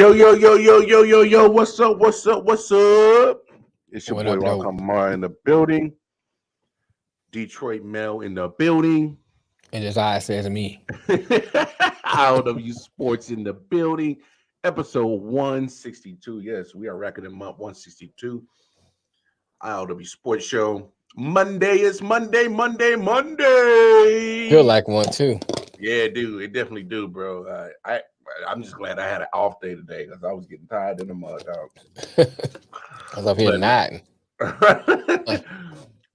Yo. What's up? It's your What boy up, Rock though? Hamar in the building. Detroit Mel in the building. And just I says me. I.O.W Sports in the building. Episode 162. Yes, we are racking them up. 162. I.O.W Sports Show. Monday is Feel Monday. like one too. Yeah, dude. It definitely do, bro. I'm just glad I had an off day today because I was getting tired in the mud, dog. I was up here But nodding.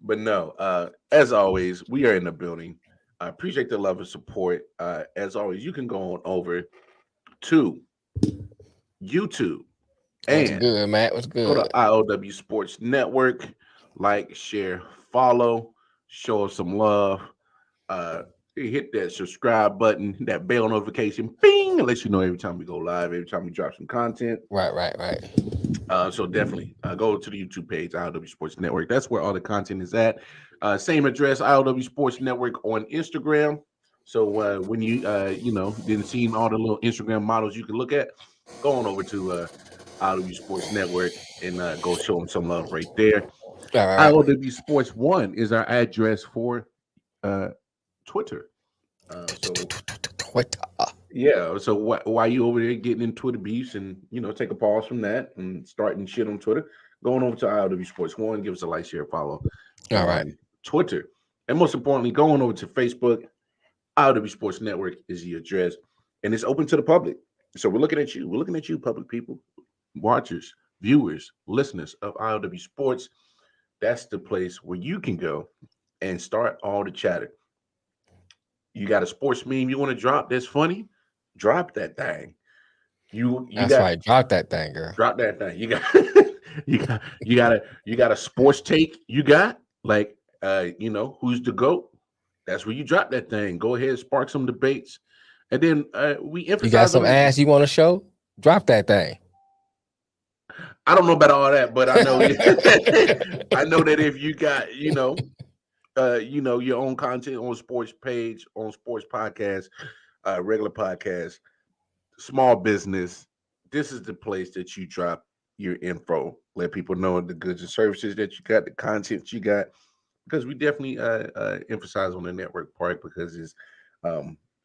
but no, as always, we are in the building. I appreciate the love and support. As always, you can go on over to YouTube What's and good, Matt? What's go to good? I.O.W Sports Network. Like, share, follow, show us some love. Uh, hit that subscribe button, that bell notification, bing, and let you know every time we go live, every time we drop some content. Right. So definitely go to the YouTube page, I.O.W Sports Network. That's where all the content is at. Same address, I.O.W Sports Network on Instagram. So when you didn't see all the little Instagram models you can look at, go on over to I.O.W Sports Network and go show them some love right there. All right. I.O.W Sports One is our address for uh, Twitter. So What? yeah, so why you over there getting in Twitter beefs and take a pause from that and starting shit on Twitter? Going over to I.O.W Sports One, give us a like, share, follow All right. on Twitter, and most importantly, going over to Facebook. I.O.W Sports Network is the address, and it's open to the public. So we're looking at you. We're looking at you, public people, watchers, viewers, listeners of I.O.W Sports. That's the place where you can go and start all the chatter. You got a sports meme you want to drop that's funny? Drop that thing. You That's got right. Drop that thing, girl. drop that thing. You got you got a sports take you got like who's the GOAT? That's where you drop that thing. Go ahead, spark some debates. And then we You got emphasize some on it. ass you want to show? Drop that thing. I don't know about all that, but I know I know that if you got, your own content on sports page, on sports podcast, regular podcast, small business, this is the place that you drop your info. Let people know the goods and services that you got, the content you got, because we definitely emphasize on the network part because it's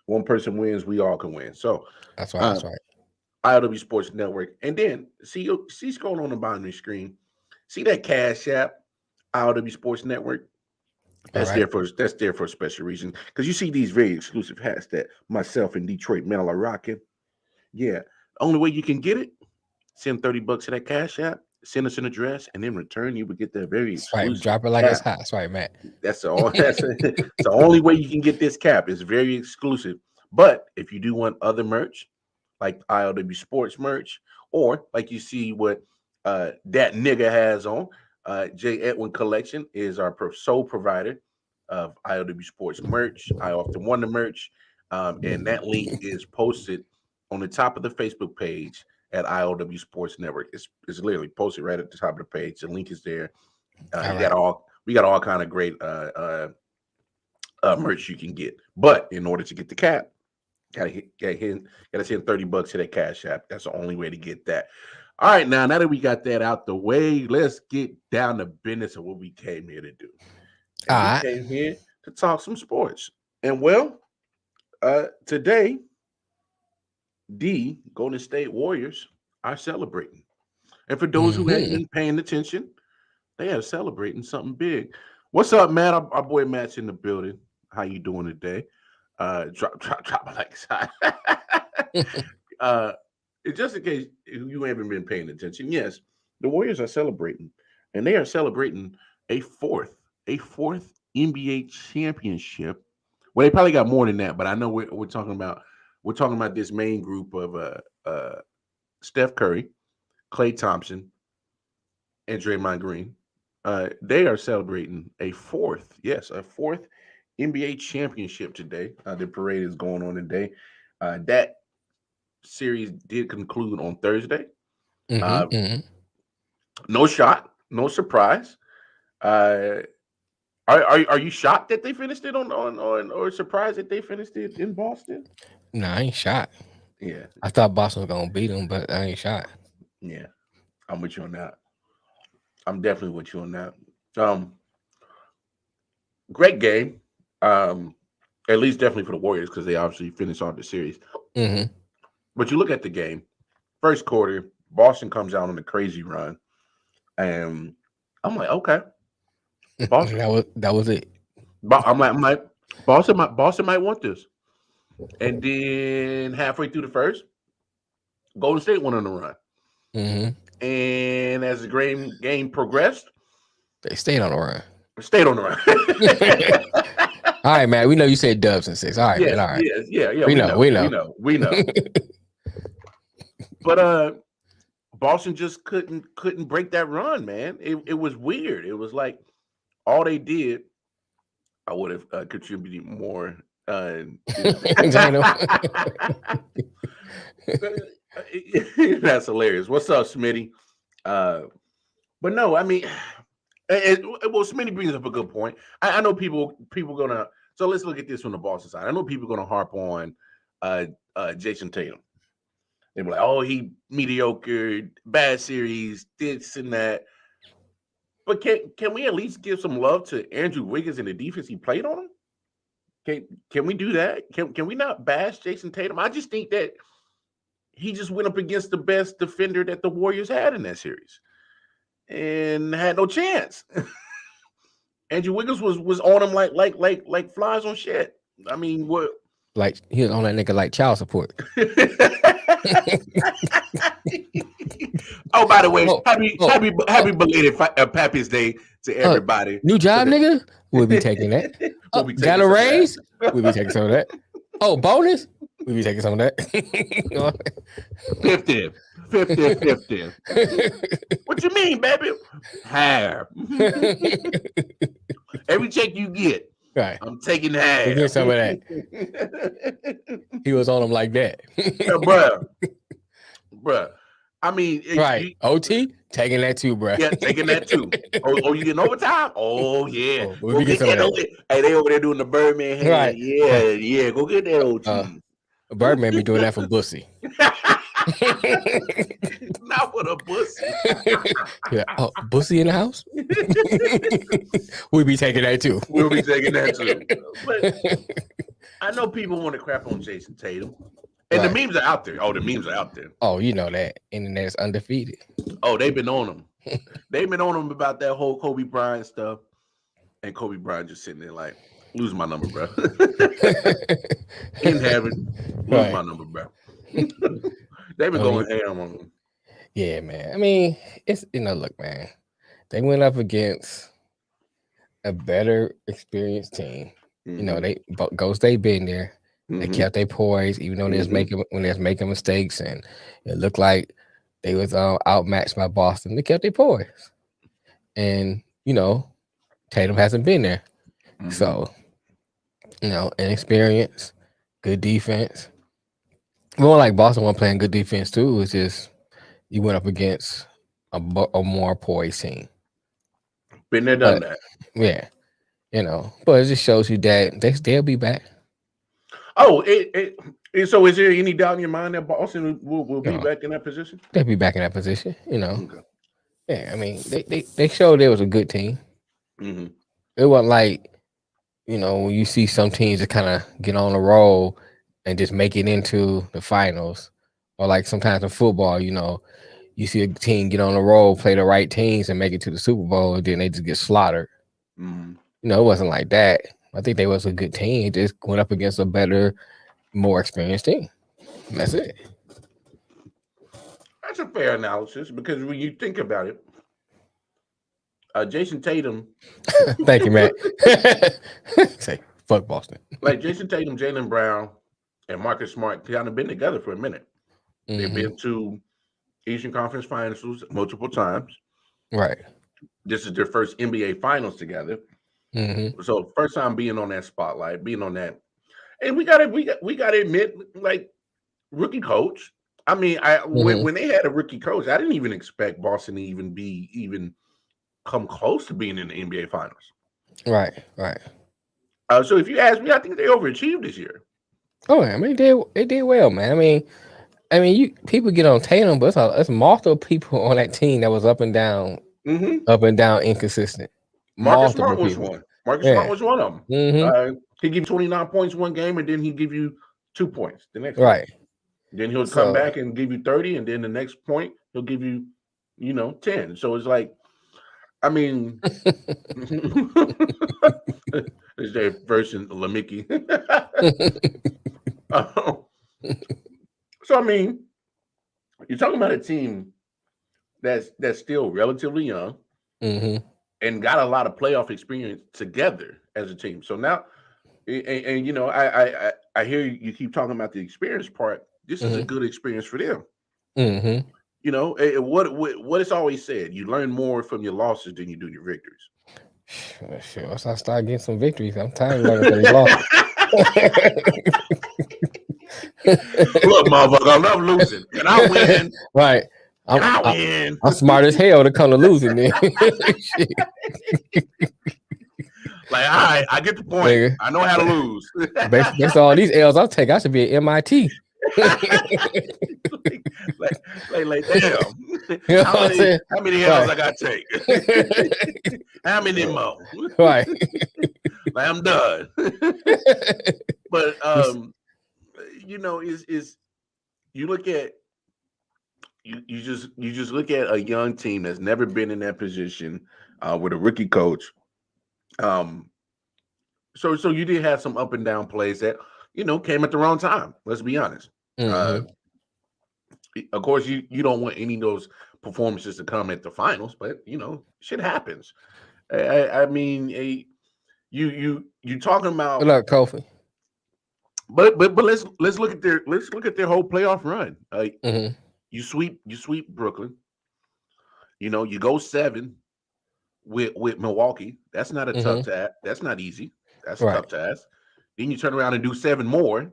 one person wins, we all can win. So, That's right. uh, That's right. I.O.W Sports Network, and then see scrolling on the bottom of the screen, see that Cash App, I.O.W Sports Network. All right. That's there for a special reason because you see these very exclusive hats that myself and Detroit Mel are rocking. Yeah, the only way you can get it, send $30 to that Cash App, send us an address, and in return, you would get that very That's right. exclusive Drop it like it's cap. hot. That's right, Matt. That's the only it's the only way you can get this cap. It's very exclusive. But if you do want other merch, like I.O.W Sports merch, or like you see what that nigga has on, J. Edwin Collection is our sole provider of I.O.W Sports merch. I often wonder merch, and that link is posted on the top of the Facebook page at I.O.W Sports Network. It's literally posted right at the top of the page. The link is there. All You right. got we got all kind of great merch you can get. But in order to get the cap, gotta send $30 to that Cash App. That's the only way to get that. All right, now that we got that out the way, let's get down to business of what we came here to do. All And we right. came here to talk some sports. And well, today the Golden State Warriors are celebrating. And for those who hadn't Mm-hmm. been paying attention, they are celebrating something big. What's up, Matt? Our boy Matt's in the building. How you doing today? Drop a like side. uh, just in case you haven't been paying attention, yes, the Warriors are celebrating, and they are celebrating a fourth NBA championship. Well, they probably got more than that, but I know we're talking about this main group of Steph Curry, Klay Thompson, and Draymond Green. They are celebrating a fourth NBA championship today. The parade is going on today. That series did conclude on Thursday. Uh, Mm-hmm. no shock, no surprise. Uh, are you shocked that they finished it on or surprised that they finished it in Boston? No, I ain't shot. Yeah, I thought Boston was gonna beat them, but I ain't shot. yeah. I'm with you on that. I'm definitely with you on that. Um, Great game. Um, at least definitely for the Warriors because they obviously finished off the series. Mm-hmm. But you look at the game, first quarter, Boston comes out on a crazy run, and I'm like, okay, Boston. that was it. I'm like, Boston might want this. And then halfway through the first, Golden State went on the run. Mm-hmm. And as the game progressed, They stayed on the run. stayed on the run. All right, man. We know you said Dubs and 6. All right, man. Yes, All right. yes, yeah. We We know. know, we know, we know. But Boston just couldn't break that run, man. It was weird. It was like all they did. I would have contributed more. Dano. That's hilarious. What's up, Smitty? But no, I mean, well, Smitty brings up a good point. I know people gonna. So let's look at this from the Boston side. I know people gonna harp on Jason Tatum. They be like, "Oh, he mediocre, bad series, this and that." But can we at least give some love to Andrew Wiggins and the defense he played on him? Can we do that? Can we not bash Jason Tatum? I just think that he just went up against the best defender that the Warriors had in that series and had no chance. Andrew Wiggins was on him like flies on shit. I mean, what? Like he was on that nigga like child support. Oh, by the way, happy belated Pappy's Day to everybody. New job, nigga. We'll be taking that. We'll be taking got a some of raise? that. We'll be taking some of that. Oh, bonus? We'll be taking some of that. 50. What you mean, baby? Half. Every check you get, Right. I'm taking half. You get some of that. He was on him like that. Bruh. I mean, right. OT? Taking that too, bruh. Yeah, taking that too. Oh, you getting overtime? Oh, yeah. Oh, we'll get some of that. Hey, they over there doing the Birdman hand. Right. Yeah. Go get that OT. Birdman be doing that for Bussy. Not for the Bussy. Yeah. Oh, Bussy in the house? We'll be taking that too. We'll be taking that too. But I know people want to crap on Jason Tatum. And the memes are out there. Oh, the memes are out there. Oh, you know that. Internet is undefeated. Oh, they've been on him. They've been on him about that whole Kobe Bryant stuff. And Kobe Bryant just sitting there like, lose my number, bro. In heaven, lose my number, bro. They've been going ham on him. Yeah, man. I mean, it's, look, man. They went up against a better experienced team. Mm-hmm. Ghost State been there. They kept their poise, even though they was making mistakes, and it looked like they was outmatched by Boston. They kept their poise, and Tatum hasn't been there, so inexperience, good defense. More like Boston wasn't playing good defense too. It's just you went up against a more poised team. Been there, done that. Yeah, but it just shows you that they'll be back. Oh, so is there any doubt in your mind that Boston will be back in that position? They'll be back in that position, Okay. Yeah, I mean, they showed they was a good team. Mm-hmm. It wasn't like, when you see some teams that kind of get on a roll and just make it into the finals, or like sometimes in football, you see a team get on a roll, play the right teams, and make it to the Super Bowl, and then they just get slaughtered. Mm-hmm. It wasn't like that. I think they was a good team. It just went up against a better, more experienced team. And that's it. That's a fair analysis because when you think about it, Jason Tatum. Thank you, Matt. Say, fuck Boston. Like Jason Tatum, Jaylen Brown, and Marcus Smart kind of been together for a minute. Mm-hmm. They've been to Eastern Conference Finals multiple times. Right. This is their first NBA Finals together. Mm-hmm. So first time being on that spotlight, being on that, and we gotta admit, like rookie coach. I mean, when they had a rookie coach, I didn't even expect Boston to even come close to being in the NBA Finals. Right. So if you ask me, I think they overachieved this year. Oh, I mean, they did well, man. I mean, I mean, people get on Tatum, but it's multiple people on that team that was up and down inconsistent. Marcus Multiple Smart was people. one. Marcus Smart Yeah. was one of them. Mm-hmm. He give you 29 points one game, and then he give you 2 points the next Right. game. Then he'll come back and give you 30, and then the next point he'll give you, 10. So it's like, I mean, it's their version of Lamicki. So I mean, you're talking about a team that's still relatively young and got a lot of playoff experience together as a team. So now, and I hear you keep talking about the experience part. This is a good experience for them. What it's always said: you learn more from your losses than you do your victories. Sure. Once I start getting some victories, I'm tired of learning from these losses. Look, motherfucker, I love losing. Can I win? Right. I win? I'm smart as hell to come to losing then. Like, all right, I get the point. Nigga. I know how to lose. Based on all these L's I'll take, I should be at MIT. like damn. How many L's I got to take? How many more? Right. Like, I'm done. But is you look at you just look at a young team that's never been in that position with a rookie coach. So you did have some up and down plays that came at the wrong time. Let's be honest. Of course, you don't want any of those performances to come at the finals, but shit happens. I mean, you talking about good luck, Kofi. But let's look at their whole playoff run. You sweep Brooklyn. You go 7 with Milwaukee. That's not a tough task. That's not easy. That's a tough task. Then you turn around and do 7 more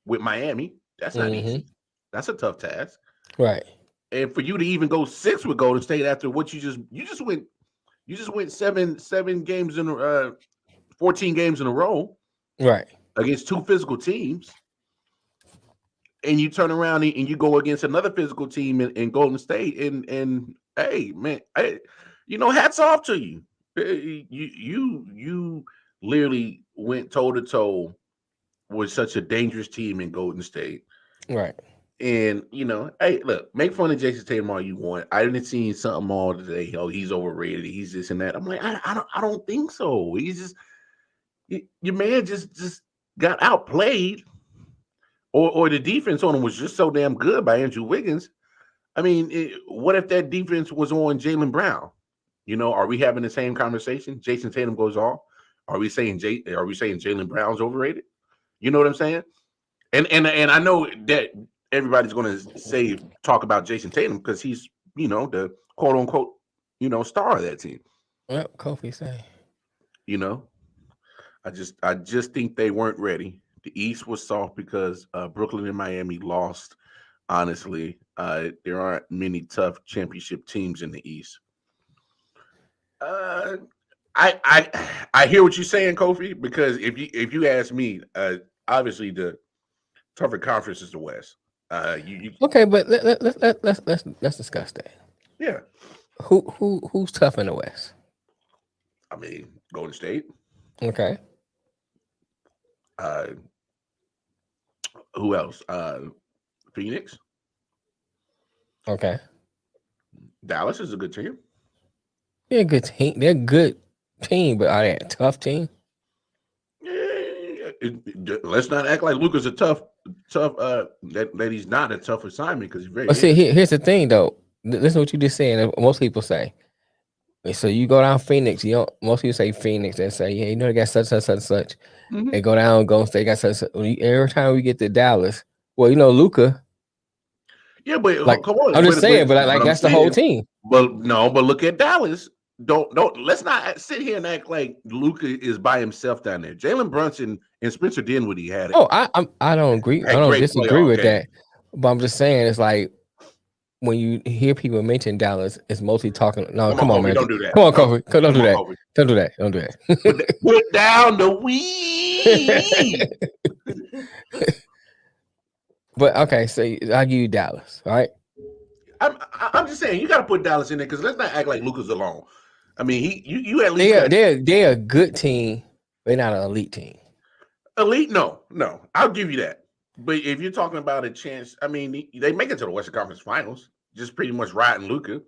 with Miami. That's not easy. That's a tough task. Right. And for you to even go 6 with Golden State after what you just went 7 games in 14 games in a row. Right. Against 2 physical teams. And you turn around and you go against another physical team in Golden State, and hey, man, hats off to you. You literally went toe to toe with such a dangerous team in Golden State, right? And hey, look, make fun of Jason Tatum all you want. I didn't see something all today. Oh, he's overrated. He's this and that. I'm like, I don't think so. He's just your man just got outplayed. Or the defense on him was just so damn good by Andrew Wiggins. I mean, what if that defense was on Jaylen Brown? Are we having the same conversation? Jason Tatum goes off. Are we saying Jaylen Brown's overrated? You know what I'm saying? And I know that everybody's going to talk about Jason Tatum because he's the quote unquote star of that team. Well, Kofi say. I just think they weren't ready. The East was soft because Brooklyn and Miami lost. Honestly, there aren't many tough championship teams in the East. I hear what you're saying, Kofi, because if you ask me, obviously the tougher conference is the West. Okay, but let's discuss that. Yeah. Who's tough in the West? I mean, Golden State. Okay. Who else? Phoenix. Okay. Dallas is a good team. They're a good team. They're a good team, but are they a tough team? Let's not act like Luka's a tough. That he's not a tough assignment because he's very. But see, here's the thing, though. Listen to what you just saying. Most people say. So you go down Phoenix. Most people say Phoenix. They say, yeah, they got such. Mm-hmm. They go down Golden State. Got such. Every time we get to Dallas, well, Luka. Yeah, but come on. I'm just saying, but that's the whole team. But look at Dallas. Don't let's not sit here and act like Luka is by himself down there. Jalen Brunson and Spencer Dinwiddie had it. Oh, I don't agree. I don't disagree with that. But I'm just saying, it's like when you hear people mention Dallas, it's mostly talking. No, come on, man. Don't do that. Come on, Kofi. Don't do that. Don't do that. Don't do that. Put down the weed. But okay, so I'll give you Dallas. All right. I'm just saying you got to put Dallas in there because let's not act like Luka's alone. I mean, you at least They are got they're a good team. They're not an elite team. elite. No, I'll give you that. But if you're talking about a chance, I mean, they make it to the Western Conference Finals, just pretty much riding Luka.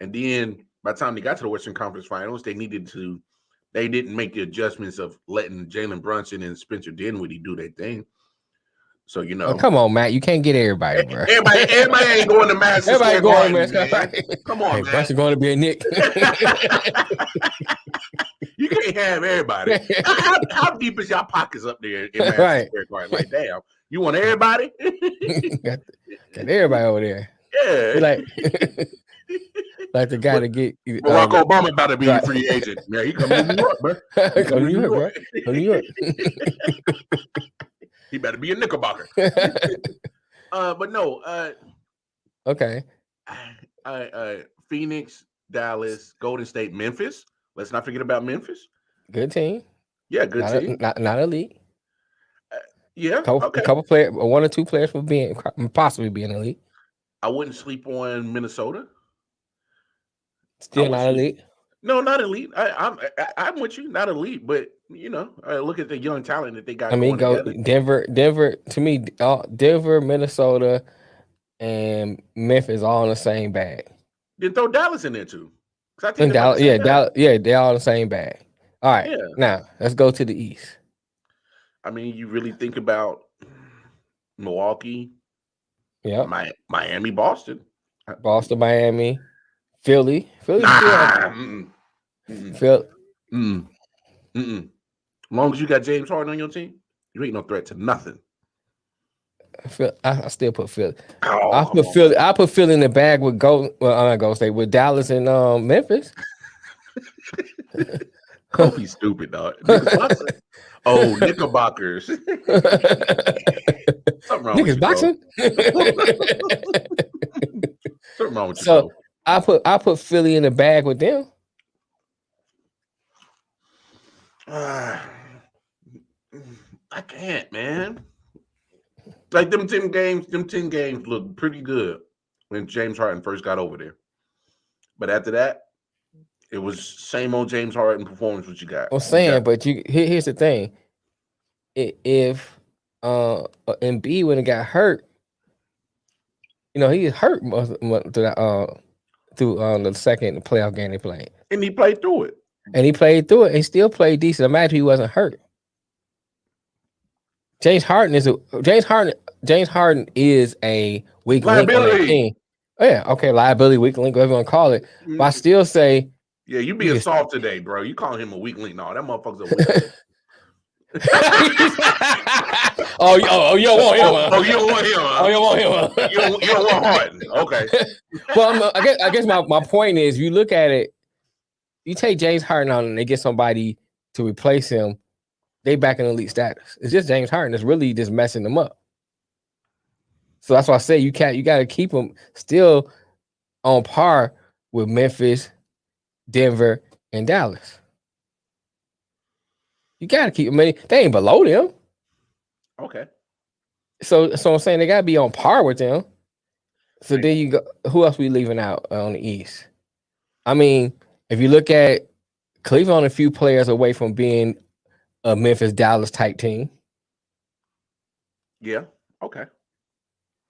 And then by the time they got to the Western Conference Finals, they didn't make the adjustments of letting Jalen Brunson and Spencer Dinwiddie do their thing. So Oh, come on, Matt. You can't get everybody, bro. everybody ain't going to Madison Everybody Square going, Garden, man. man. Come on, hey, man. Brunson going to be a Nick. You can't have everybody. How deep is y'all pockets up there in Madison Right. Square Garden? Like, damn, you want everybody? got everybody over there. Yeah. He like the guy to get Barack Obama about to be a free agent. Yeah, he come to New York, bro. Come to New York, bro. Come to New York. He better be a Knickerbocker. But no. Okay. Phoenix, Dallas, Golden State, Memphis. Let's not forget about Memphis. Good team. Yeah, good team. Not elite. Yeah, a couple players, one or two players for possibly being elite. I wouldn't sleep on Minnesota. Still not elite. No, not elite. I'm with you, not elite, but look at the young talent that they got. I mean, Denver. To me, Denver, Minnesota, and Memphis all in the same bag. Then throw Dallas in there too. I think Dallas, they're all in the same bag. All right, now let's go to the East. I mean, you really think about Milwaukee, Miami, Boston, Miami, Philly. Philly. As long as you got James Harden on your team, you ain't no threat to nothing. I still put Philly. I put Philly in the bag with with Dallas and Memphis. Don't be stupid, dog. Knickerbockers. Something wrong with you, boxing? Something wrong with you. So I put Philly in the bag with them. I can't, man. Like them 10 games looked pretty good when James Harden first got over there. But after that, it was same old James Harden performance what you got. I'm saying, but here's the thing. If Embiid when he got hurt, he was hurt through the second playoff game they played. And he played through it. And still played decent. Imagine he wasn't hurt. James Harden is a weak link on that team. Oh, yeah, okay, liability, weak link, whatever you want to call it. But I still say, yeah, you being soft today, bro. You calling him a weak link? No, that motherfucker's a weak link. Oh, you don't want him. Oh, you don't want him. Oh, you don't want him. You don't want Harden. Okay. Well, I guess my point is, you look at it. You take James Harden out and they get somebody to replace him. They back in elite status. It's just James Harden that's really just messing them up. So that's why I say you got to keep them still on par with Memphis, Denver, and Dallas. You got to keep them. They ain't below them. Okay. So I'm saying they got to be on par with them. So then you go. Who else we leaving out on the East? I mean, if you look at Cleveland, a few players away from being a Memphis Dallas type team. Yeah. Okay.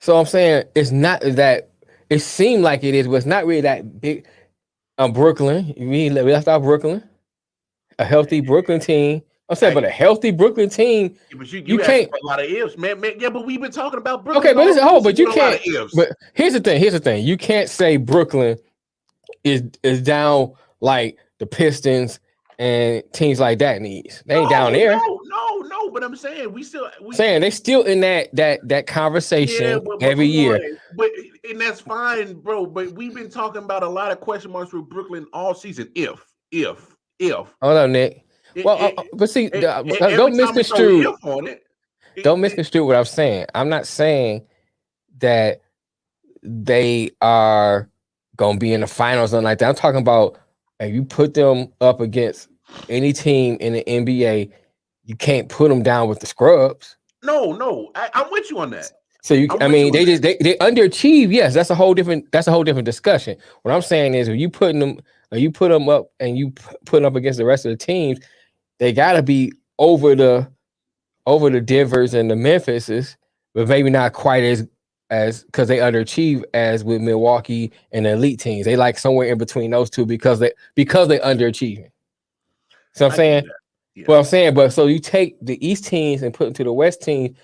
So I'm saying it's not that it seemed like it is, but it's not really that big. Brooklyn, we left out Brooklyn, a healthy Brooklyn team. I'm saying, but a healthy Brooklyn team, but you can't. A lot of ifs, man. Yeah, but we've been talking about Brooklyn. Okay, but but you can't. But here's the thing. You can't say Brooklyn is down like the Pistons and teams like that in the East. They ain't down there. No. But I'm saying we they still in that conversation every year. But and that's fine, bro. But we've been talking about a lot of question marks for Brooklyn all season. If. Hold on, Nick. Well, but see, don't misconstrue. Don't misconstrue what I'm saying. I'm not saying that they are gonna be in the finals or like that. I'm talking about if you put them up against any team in the NBA, you can't put them down with the scrubs. No, I'm with you on that. So you, I'm I with you mean, on that. they underachieve. Yes, that's a whole different discussion. What I'm saying is, when you putting them, or you put them up, and you put them up against the rest of the teams, they got to be over the Denvers and the Memphises, but maybe not quite as because they underachieve as with Milwaukee and the elite teams. They like somewhere in between those two because they underachieving. So I'm I get saying, that. Yeah. well, I'm saying, but so you take the East teams and put them to the West teams.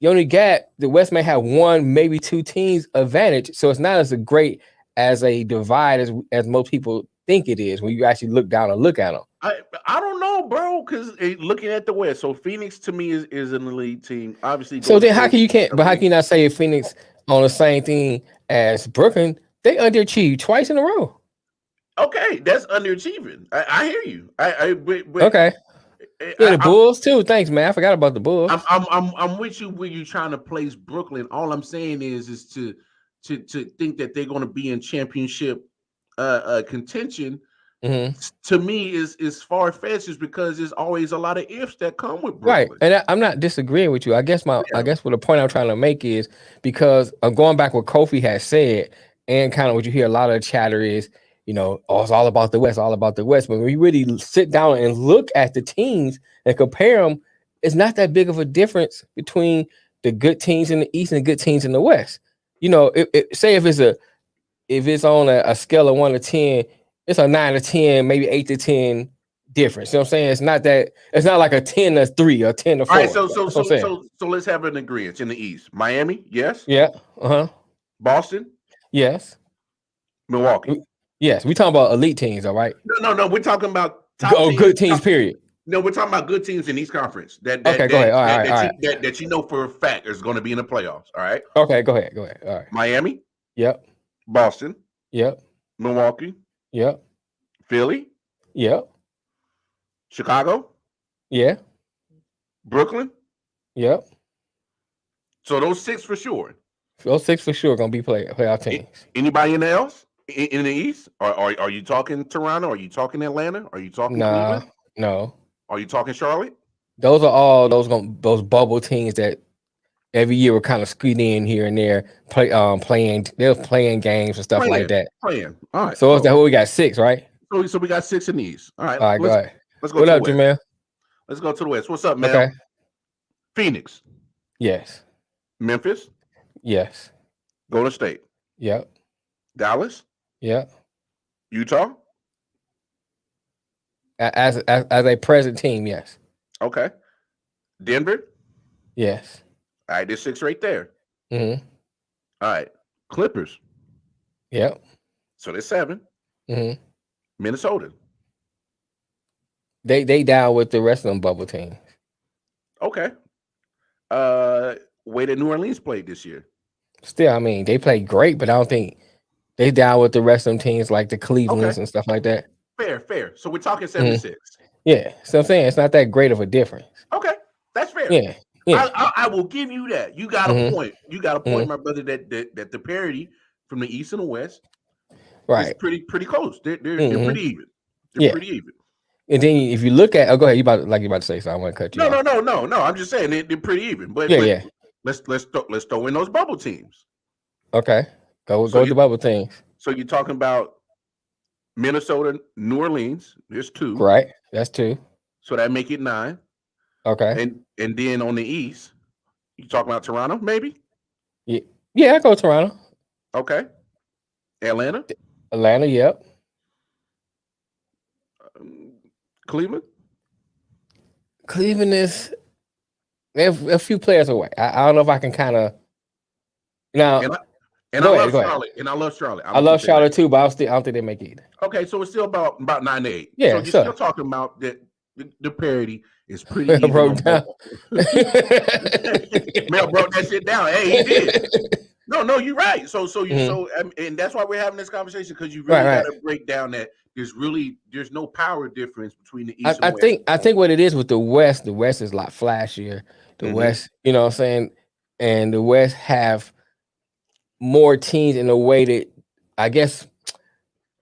You only got the West may have one, maybe two teams advantage, so it's not as great as a divide as most people think it is when you actually look down and look at them. I don't know, bro, because looking at the West, so Phoenix to me is an elite team. Obviously, So Golden then, how State can you can't? But how can elite. you not say Phoenix on the same thing as Brooklyn? They underachieved twice in a row. Okay, that's underachieving. I hear you. But Okay, yeah, the I'm Bulls too. Thanks, man. I forgot about the Bulls. I'm with you when you're trying to place Brooklyn. All I'm saying is to think that they're going to be in championship contention. Mm-hmm. To me is far fetched, is because there's always a lot of ifs that come with Right, Brooklyn. and I'm not disagreeing with you. I Yeah. guess what the point I'm trying to make is because I'm going back what Kofi has said, and kind of what you hear a lot of chatter is, oh, it's all about the West, all about the West. But when we really sit down and look at the teams and compare them, it's not that big of a difference between the good teams in the East and the good teams in the West. Say if it's on a scale of 1 to 10, it's a 9 to 10, maybe 8 to 10 difference. You know what I'm saying? It's not like a 10 to 3 or 10 to All right, 4. so so That's what I'm so saying. so so let's have an agreement in the East. Miami, yes. Yeah. Uh-huh. Boston, Yes. Milwaukee. Yes. We talking about elite teams, all right? No. We're talking about top Oh, teams. good teams, period. No, we're talking about good teams in East Conference Okay, go ahead. All right, all right. that you know for a fact is going to be in the playoffs. All right, Okay, go ahead. Go ahead. All right. Miami, Yep. Boston, Yep. Milwaukee, Yep. Philly, Yep. Chicago, Yeah. Brooklyn. Yep. So those six for sure. Those six for sure gonna be playoff teams. Anybody else in the East? Are you talking Toronto? Are you talking Atlanta? Are you talking Nah, Cleveland? no. Are you talking Charlotte? Those are all those bubble teams that every year we're kind of squeezing in here and there, they're playing games and stuff like that. Playing. All right. So it's that we got six, right? So we got six in the East. All right. All right, go ahead. Let's go What to the up, West. Jamel? Let's go to the West. What's up, Okay. Mel? Phoenix, Yes. Memphis, Yes. Golden State, Yep. Dallas, Yep. Utah. As a present team, yes. Okay. Denver. Yes. All right, there's six right there. Mm-hmm. All right. Clippers. Yep. So there's seven. Mm-hmm. Minnesota. They down with the rest of them bubble teams. Okay. Way that New Orleans played this year. Still, I mean, they played great, but I don't think they down with the rest of them teams like the Clevelands and stuff like that. Fair. So we're talking 76. Yeah. So I'm saying it's not that great of a difference. Okay, that's fair. Yeah. I will give you that. You got a point. You got a point, my brother. That the parity from the East and the West is pretty close. They're pretty even. They're pretty even. And then if you look at, go ahead. You about to say something. I want to cut you off. No. I'm just saying they're pretty even. But let's throw in those bubble teams. Okay, go with the bubble teams. So you're talking about Minnesota, New Orleans. There's two. Right, that's two. So that make it 9. Okay, and then on the East, you talking about Toronto, maybe? Yeah, I go Toronto. Okay, Atlanta. Yep. Cleveland. Cleveland is a few players away. I don't know if I can kind of now. And I love Charlotte. And I love Charlotte. I love Charlotte too, but I don't think they make it either. Okay, so it's still about 9 to 8. Yeah, so you're still talking about that the parity is pretty even. Broke down. Mel broke that shit down. Hey, he did. No, you're right. So and that's why we're having this conversation, because you really got to break down that there's no power difference between the East and West. I think what it is with the West is a lot flashier. The West, you know what I'm saying, and the West have more teams in a way that, I guess,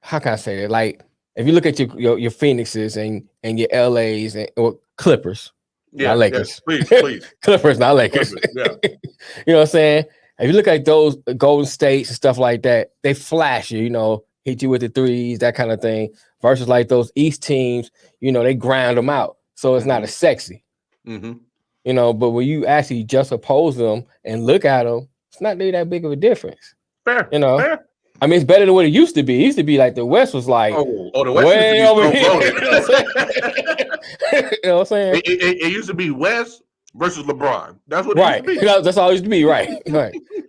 how can I say that? Like, if you look at your Phoenixes and your LAs or Clippers, not Lakers. Please. Clippers, not Lakers. Yeah. You know what I'm saying? If you look at those Golden States and stuff like that, they flash you, hit you with the threes, that kind of thing. Versus like those East teams, they grind them out. So it's not as sexy. But when you actually just oppose them and look at them, it's not really that big of a difference. Fair. Fair. I mean, it's better than what it used to be. It used to be like the West was like, the West way used to be over here. You know what I'm saying? It used to be West versus LeBron. That's what it right. used to be. That's all it used to be. Right.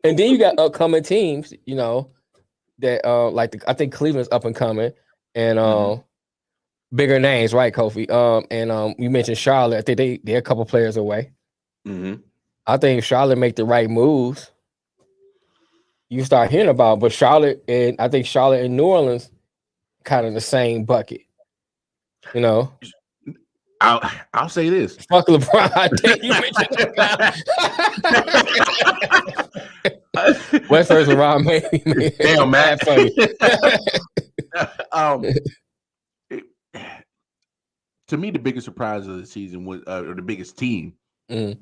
And then you got upcoming teams, that I think Cleveland's up and coming, and bigger names, right, Kofi? And you mentioned Charlotte. I think they're a couple players away. I think if Charlotte make the right moves, you start hearing about. But Charlotte and New Orleans kind of the same bucket. I'll say this. Fuck LeBron. I think you mentioned West versus LeBron, maybe. Damn, man. Funny. To me, the biggest surprise of the season was, or the biggest team, New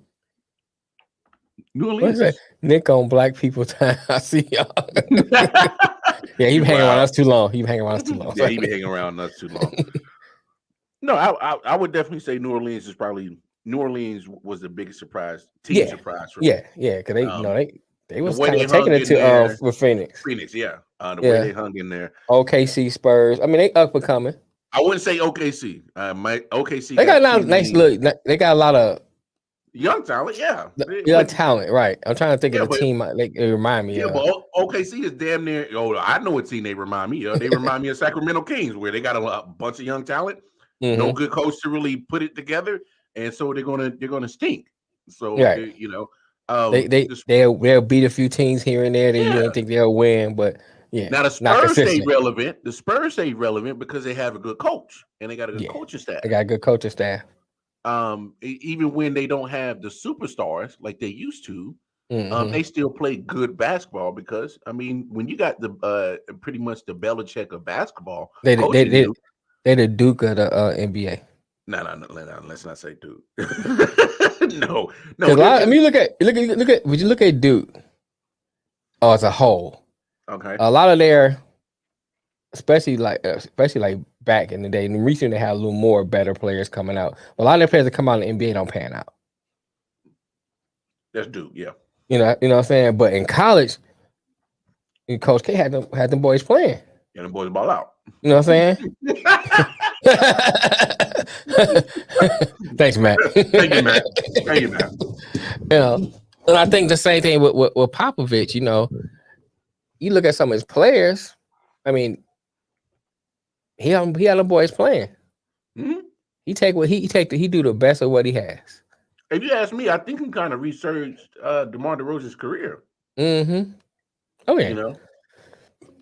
Orleans. Nick on black people time. I see y'all. Yeah, he been hanging around us too long. Yeah, he been hanging around us too long. No, I would definitely say New Orleans was the biggest surprise. Surprise for me. Yeah, because they was kind of taking it to for Phoenix. Yeah. The way they hung in there. OKC Spurs. I mean, they up and coming. I wouldn't say OKC. OKC. They got a nice look. They got a lot of young talent. Yeah. Young talent, right. I'm trying to think of the team they remind me of. Yeah, but OKC is damn near. I know what team they remind me of. They remind me of Sacramento Kings, where they got a bunch of young talent. No good coach to really put it together, and so they're gonna stink. So they'll beat a few teams here and there that you don't think they'll win, but now the Spurs stay relevant. The Spurs stay relevant because they have a good coach and they got a good coaching staff. They got a good coaching staff. Even when they don't have the superstars like they used to, they still play good basketball because when you got the pretty much the Belichick of basketball, they're the Duke of the NBA. No, let's not say Duke. no. Look at. Would you look at Duke? As a whole, okay. A lot of their, especially like back in the day, and recently they had a little more better players coming out. But a lot of their players that come out in the NBA don't pan out. That's Duke, yeah. You know what I'm saying? But in college, Coach K had them boys playing. And the boys ball out. You know what I'm saying? Thanks, Matt. Thank you, Matt. And I think the same thing with Popovich. You look at some of his players. He had them boys playing. He do the best of what he has. If you ask me, I think he kind of resurged DeMar DeRozan's career. Oh yeah.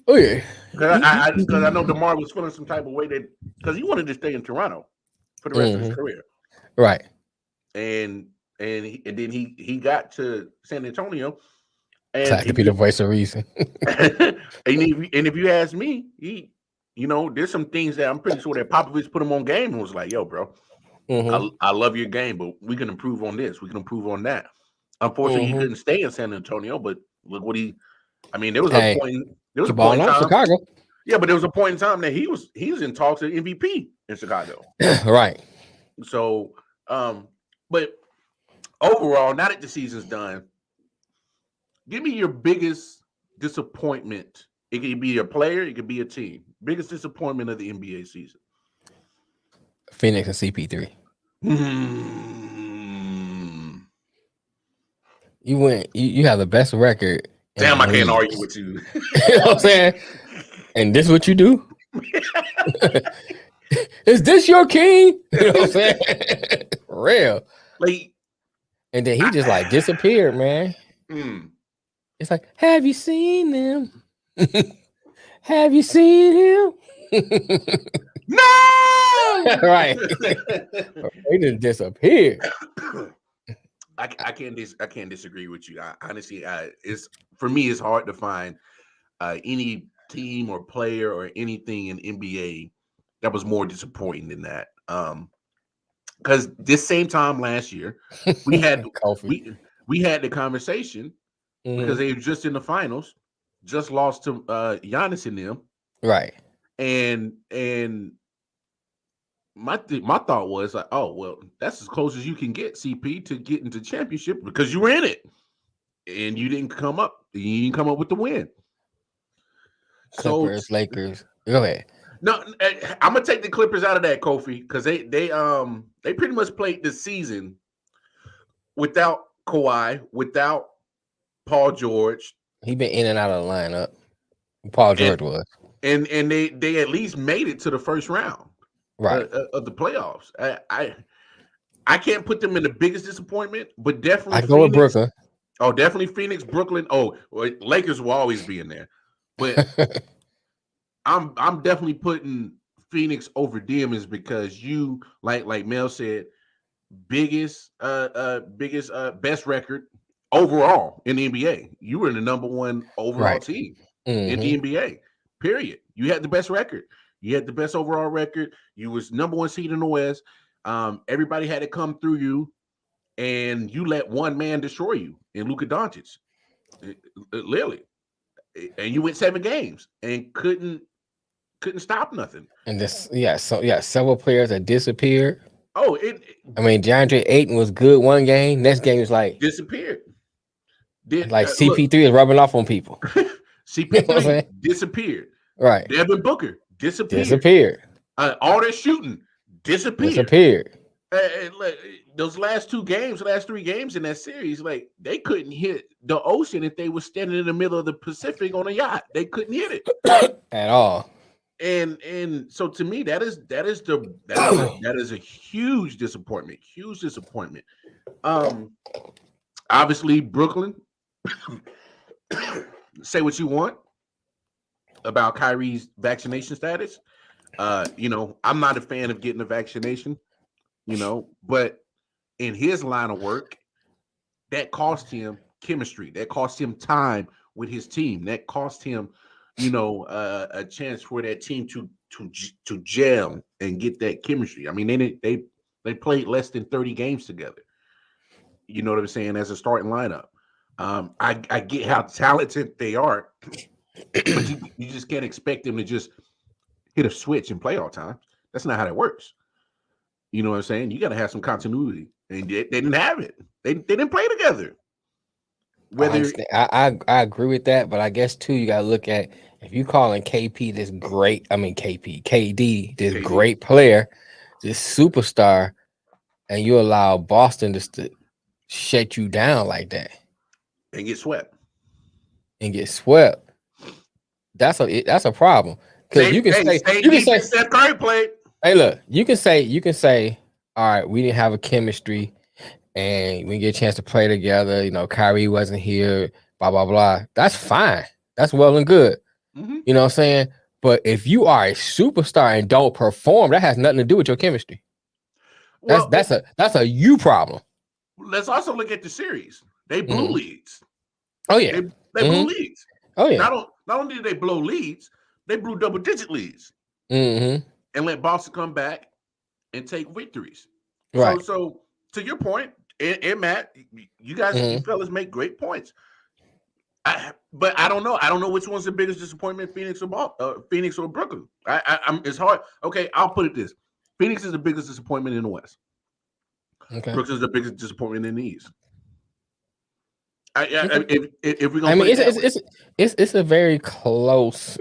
Oh yeah. Because I know DeMar was feeling some type of way because he wanted to stay in Toronto for the rest of his career. Right. And then he got to San Antonio. And that could be the voice of reason. and if you ask me, there's some things that I'm pretty sure that Popovich put him on game and was like, yo, bro, I love your game, but we can improve on this. We can improve on that. Unfortunately, he couldn't stay in San Antonio, but look what there was a point. There was a point in time, Chicago. Yeah, but there was a point in time that he was in talks at MVP in Chicago. Right. So, but overall, now that the season's done, give me your biggest disappointment. It could be a player, it could be a team. Biggest disappointment of the NBA season. Phoenix and CP3. You went. You have the best record. Damn, I can't argue with you. You know what I'm saying? And this is what you do? Is this your king? You know what I'm saying? Real. And then he just disappeared, man. It's like, have you seen them? Have you seen him? No! Right. He just disappeared. I can't disagree with you. Honestly, for me, it's hard to find any team or player or anything in NBA that was more disappointing than that. Because this same time last year, we had Kofi. we had the conversation because they were just in the finals, just lost to Giannis and them, right? And my thought was like, oh well, that's as close as you can get, CP, to getting to championship because you were in it and you didn't come up. You didn't come up with the win. Clippers, Lakers. Go ahead. No, I'm gonna take the Clippers out of that, Kofi, because they pretty much played this season without Kawhi, without Paul George. He been in and out of the lineup. Paul George and, was, and they at least made it to the first round, right, of the playoffs. I can't put them in the biggest disappointment, but definitely I go with Brooklyn. Oh, definitely Phoenix, Brooklyn. Oh, well, Lakers will always be in there, but I'm definitely putting Phoenix over Demons because you like Mel said, biggest best record overall in the NBA. You were the number one overall team in the NBA. Period. You had the best record. You had the best overall record. You was number one seed in the West. Everybody had to come through you, and you let one man destroy you in Luka Doncic. Literally. And you went 7 games and couldn't stop nothing. And this, several players that disappeared. Oh, I mean, DeAndre Ayton was good one game. Next game is like disappeared. CP3 is rubbing off on people. CP3 disappeared. Right. Devin Booker disappeared. All that shooting disappeared. Those last 3 games in that series, like they couldn't hit the ocean if they were standing in the middle of the Pacific on a yacht. They couldn't hit it at all. And so to me, that is a huge disappointment. Huge disappointment. Obviously, Brooklyn. Say what you want about Kyrie's vaccination status. I'm not a fan of getting a vaccination, but in his line of work, that cost him chemistry. That cost him time with his team. That cost him, a chance for that team to gel and get that chemistry. I mean, they played less than 30 games together. You know what I'm saying? As a starting lineup. I get how talented they are, but you just can't expect them to just hit a switch and play all time. That's not how that works. You know what I'm saying? You got to have some continuity, and they didn't have it. They didn't play together. Whether I agree with that, but I guess too you got to look at if you calling KD this great player, this superstar, and you allow Boston just to shut you down like that. And get swept. That's a problem. Because you can say Steph Curry played. Hey, look, you can say, all right, we didn't have a chemistry and we didn't get a chance to play together. Kyrie wasn't here, blah, blah, blah. That's fine. That's well and good. Mm-hmm. You know what I'm saying? But if you are a superstar and don't perform, that has nothing to do with your chemistry. Well, that's a you problem. Let's also look at the series. They blew leads. Oh yeah, they blew leads. Oh yeah. Not only did they blow leads, they blew double-digit leads, and let Boston come back and take victories. Right. So to your point, and Matt, you guys, you fellas make great points. But I don't know. I don't know which one's the biggest disappointment, Phoenix or Brooklyn. It's hard. Okay, I'll put it this: Phoenix is the biggest disappointment in the West. Okay. Brooklyn is the biggest disappointment in the East. If we're gonna, it's a very close,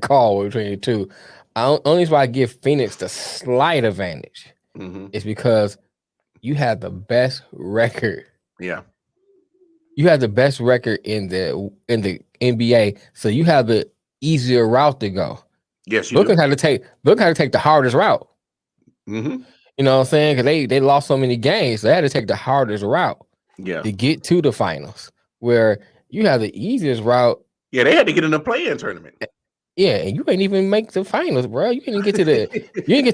call between the two. Only reason why I give Phoenix the slight advantage is because you have the best record. Yeah, you have the best record in the NBA, so you have the easier route to go. Yes, you Brooklyn had to take the hardest route. Mm-hmm. You know what I'm saying? Because they lost so many games, so they had to take the hardest route. Yeah, to get to the finals, where you have the easiest route. Yeah, they had to get in the play-in tournament. Yeah, and you ain't even make the finals, bro. You didn't get to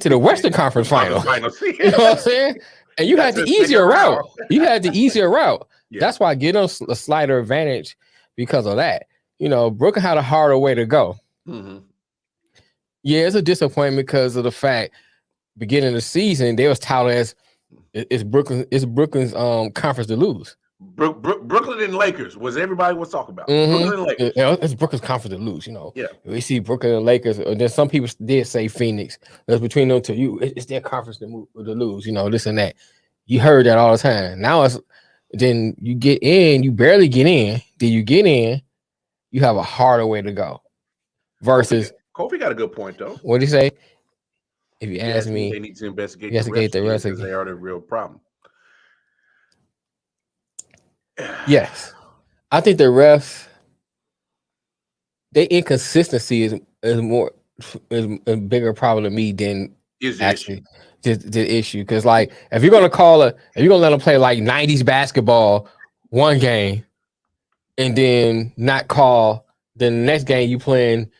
the Western Conference finals. You know what I'm saying? And you had the easier route. You had the easier route. Yeah. That's why I get them a slighter advantage because of that. Brooklyn had a harder way to go. Mm-hmm. Yeah, it's a disappointment because of the fact beginning of the season, they was touted as it's Brooklyn's conference to lose. Brooklyn and Lakers was everybody was talking about. Brooklyn and Lakers. It's Brooklyn's conference to lose. Yeah, we see Brooklyn and Lakers. Then some people did say Phoenix. That's between them two. It's their conference to lose. This and that. You heard that all the time. Now then you get in, you barely get in. Then you get in, you have a harder way to go. Versus Kofi got a good point though. What did he say? If you ask me, they need to investigate the refs because they are the real problem. Yes, I think the refs, their inconsistency is a bigger problem to me than actually the issue. Because like, if you're gonna let them play like 90s basketball one game, and then not call, then the next game you playing,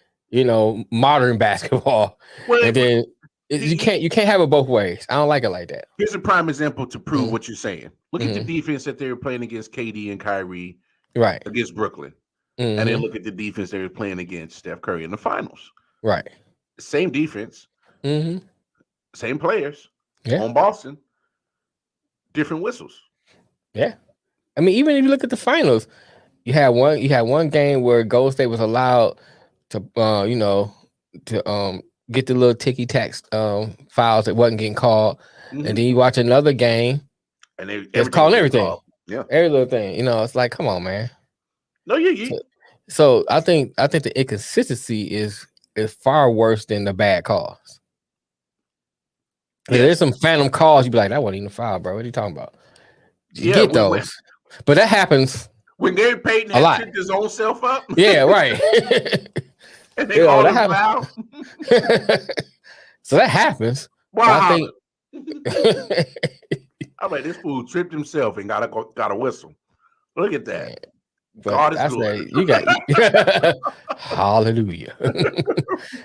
modern basketball, and then you can't have it both ways. I don't like it like that. Here's a prime example to prove what you're saying. Look at the defense that they were playing against KD and Kyrie, right, against Brooklyn, and then look at the defense they were playing against Steph Curry in the finals. Right, same defense, same players, on Boston, different whistles. Yeah, I mean, even if you look at the finals, you had one game where Golden State was allowed to, get the little ticky tack fouls that wasn't getting called, and then you watch another game, and they calling everything, every little thing. It's like, come on, man. No, So I think the inconsistency is far worse than the bad calls. There's some phantom calls. You be like, that wasn't even a foul, bro. What are you talking about? You get those, but that happens when Gary Payton had tripped his own self up. Yeah, right. And they called him foul. So that happens. Wow. I'm like, this fool tripped himself and got a whistle. Look at that. God is good. You got hallelujah.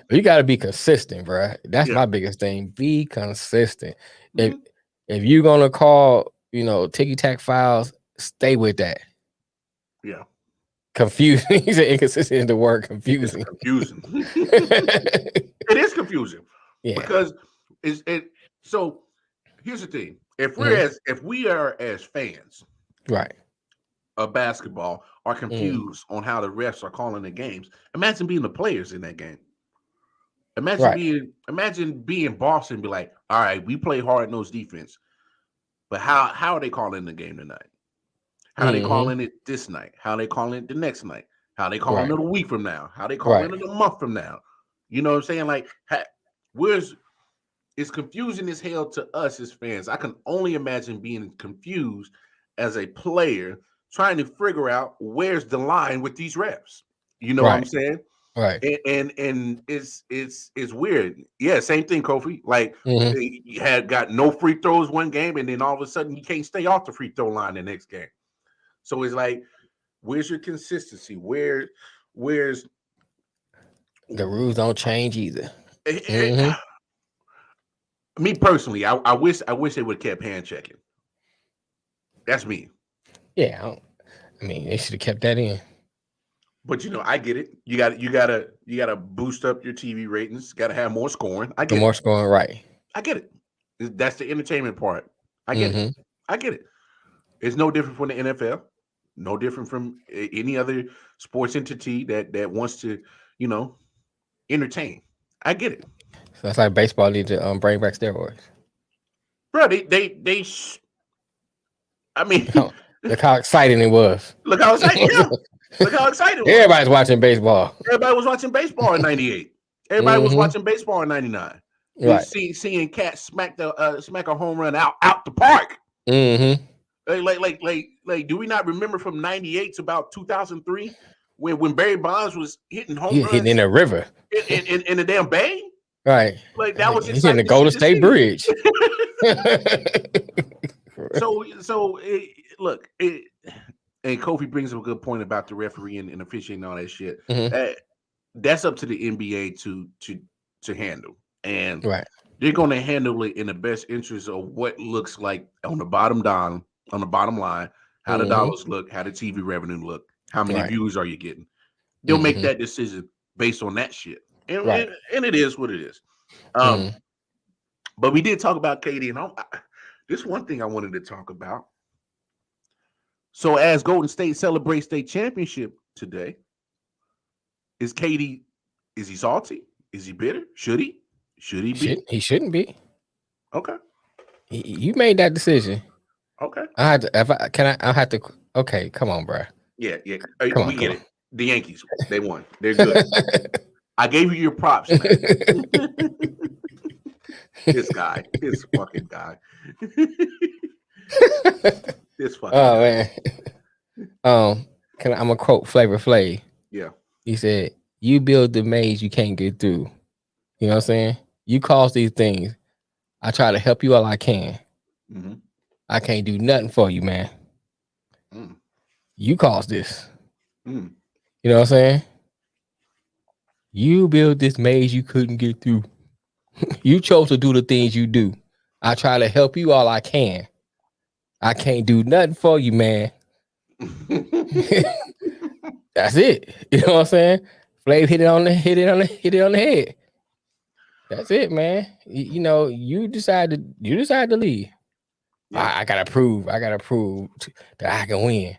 You got to be consistent, bro. That's my biggest thing. Be consistent. If you're gonna call, ticky tack fouls, stay with that. Yeah. Confusing. He's inconsistent in the word confusing. It's confusing. It is confusing. Yeah. Because so here's the thing. If we are as fans, right, of basketball are confused on how the refs are calling the games, imagine being the players in that game. Imagine being Boston and be like, all right, we play hard-nosed defense, but how are they calling the game tonight? How are they calling it this night? How are they calling it the next night? How are they calling it a week from now? How are they calling it a month from now? You know what I'm saying? Like, it's confusing as hell to us as fans. I can only imagine being confused as a player trying to figure out where's the line with these refs. You know what I'm saying? Right. And it's weird. Yeah, same thing, Kofi. Like, you had got no free throws one game, and then all of a sudden you can't stay off the free throw line the next game. So it's like, where's your consistency? Where's the rules don't change either. Me personally, I wish they would have kept hand checking. That's me. Yeah, I mean, they should have kept that in. But I get it. You gotta boost up your TV ratings. Got to have more scoring. I get more scoring, right? I get it. That's the entertainment part. I get it. I get it. It's no different from the NFL. No different from any other sports entity that wants to, entertain. I get it. So that's like baseball needs to bring back steroids. Bro, I mean, look how exciting it was. Look how exciting. Yeah. Look how excited it was. Everybody's watching baseball. Everybody was watching baseball in '98. Everybody was watching baseball in '99. Right. Seeing cats smack a home run out the park. Like, do we not remember from '98 to about 2003 when Barry Bonds was hitting home runs? Hitting in a river. In the damn bay? Right. Like, that was he's in the Golden State Bridge. Look, and Kofi brings up a good point about the referee and officiating and all that shit. That's up to the NBA to handle. And they're going to handle it in the best interest of what looks like on the bottom line, how the dollars look, how the TV revenue look, how many views are you getting. They'll make that decision based on that shit. And it is what it is. But we did talk about KD, and this one thing I wanted to talk about. So as Golden State celebrates state championship today, is KD, is he salty? Is he bitter? Should he? Should he be? He shouldn't be. Okay. You made that decision. Okay. I had to. I have to. Okay, come on, bro. Yeah. We get it. The Yankees, they won. They're good. I gave you your props, man. This fucking guy. This fucking guy. Man. I'm gonna quote Flavor Flav. Yeah. He said, "You build the maze you can't get through." You know what I'm saying? You cause these things. I try to help you all I can. Mm-hmm. I can't do nothing for you, man. You caused this. You know what I'm saying? You built this maze you couldn't get through. You chose to do the things you do. I try to help you all I can. I can't do nothing for you, man. That's it. You know what I'm saying? Flav hit it on the head. That's it, man. You decide to leave. Yeah. I gotta prove that I can win.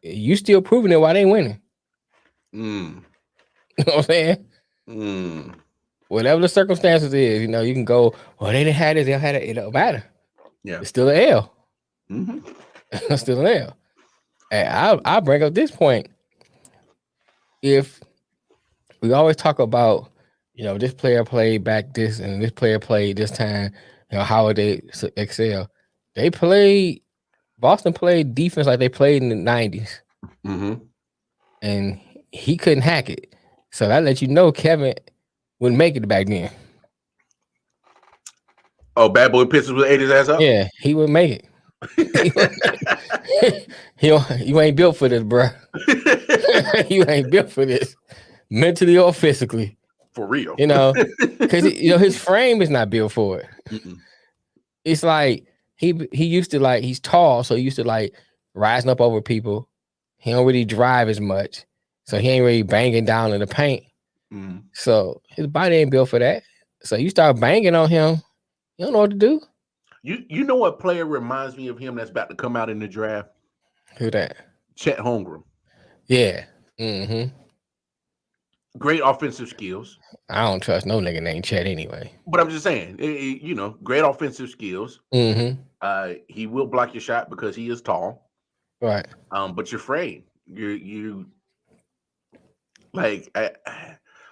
You still proving it while they winning. You know what I'm saying? Whatever the circumstances is, you can go, well, they didn't have this, they had it. It don't matter. Yeah, it's still an L. It's still an L. And I'll bring up this point. If we always talk about, this player played back this and this player played this time, how would they excel? Boston played defense like they played in the 90s. And he couldn't hack it. So that lets you know Kevin wouldn't make it back then. Oh, Bad Boy Pistons would ate his ass up? Yeah, he wouldn't make it. You ain't built for this, bro. You ain't built for this, mentally or physically. For real, because his frame is not built for it. It's like he used to he's tall, so he used to rising up over people. He don't really drive as much, so he ain't really banging down in the paint. So his body ain't built for that. So you start banging on him, you don't know what to do. You know what player reminds me of him that's about to come out in the draft? Who that? Chet Holmgren. Yeah. Great offensive skills. I don't trust no nigga named Chet anyway. But I'm just saying, great offensive skills. He will block your shot because he is tall. Right. But you're afraid. You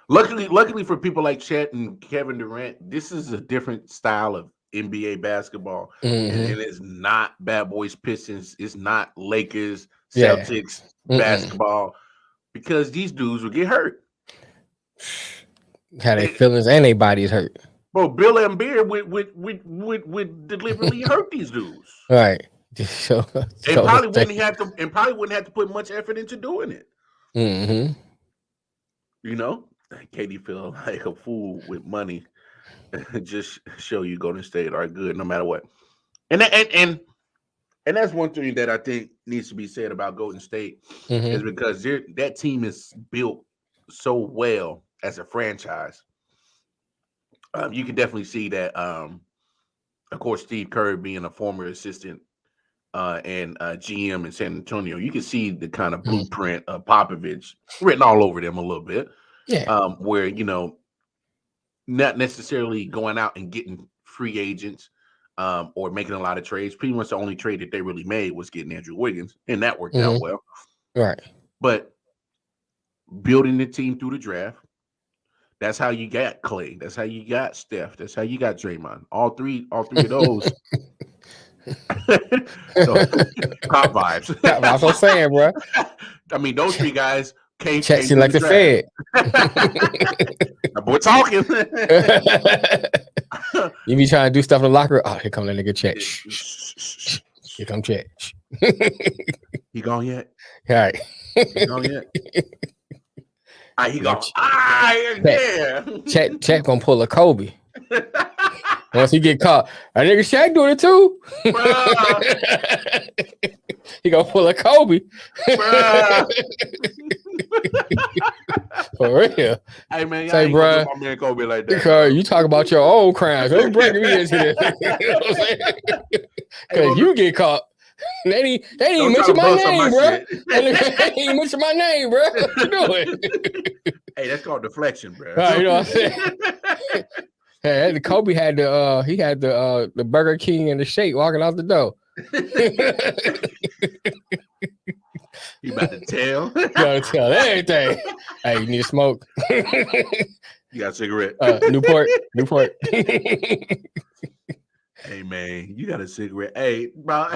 luckily for people like Chet and Kevin Durant, this is a different style of NBA basketball. And it's not Bad Boys Pistons. It's not Lakers, Celtics basketball. Because these dudes will get hurt. How their feelings and their bodies hurt. Bro, Bill Embiid would deliberately hurt these dudes. Right. Probably wouldn't have to put much effort into doing it. Katie feel like a fool with money. Just show you Golden State are good no matter what. And that's one thing that I think needs to be said about Golden State is because that team is built so well as a franchise. You can definitely see that. Of course, Steve Kerr being a former assistant and GM in San Antonio, you can see the kind of blueprint of Popovich written all over them a little bit. Yeah. Where not necessarily going out and getting free agents or making a lot of trades. Pretty much the only trade that they really made was getting Andrew Wiggins, and that worked out well. Right. But building the team through the draft, that's how you got Clay. That's how you got Steph. That's how you got Draymond. All three of those. So, cop vibes. That's what I'm saying, bro. I mean, those three guys came like the Fed. That boy talking. You be trying to do stuff in the locker room. Oh, here come that nigga Chet. Here come Chet. He gone yet? All right. He gone yet? He gone. Yeah. Chet gonna pull a Kobe. Once he get caught, that nigga Shaq doing it too. He gonna pull a Kobe. For real. Hey man, y'all Say, ain't gonna bruh, do my man Kobe like that. because you talk about your old crimes. Don't bring me into this. You know what I'm saying? Because you get caught. They didn't even mention my name, bro. They didn't even mention my name, bro. What you doing? Hey, that's called deflection, bro. Right, you know what I'm saying? Hey, Kobe had the Burger King and the shake walking out the door. He about to tell. You gotta tell everything. Hey, you need to smoke. You got a cigarette. Newport. Hey man, you got a cigarette. Hey, bro.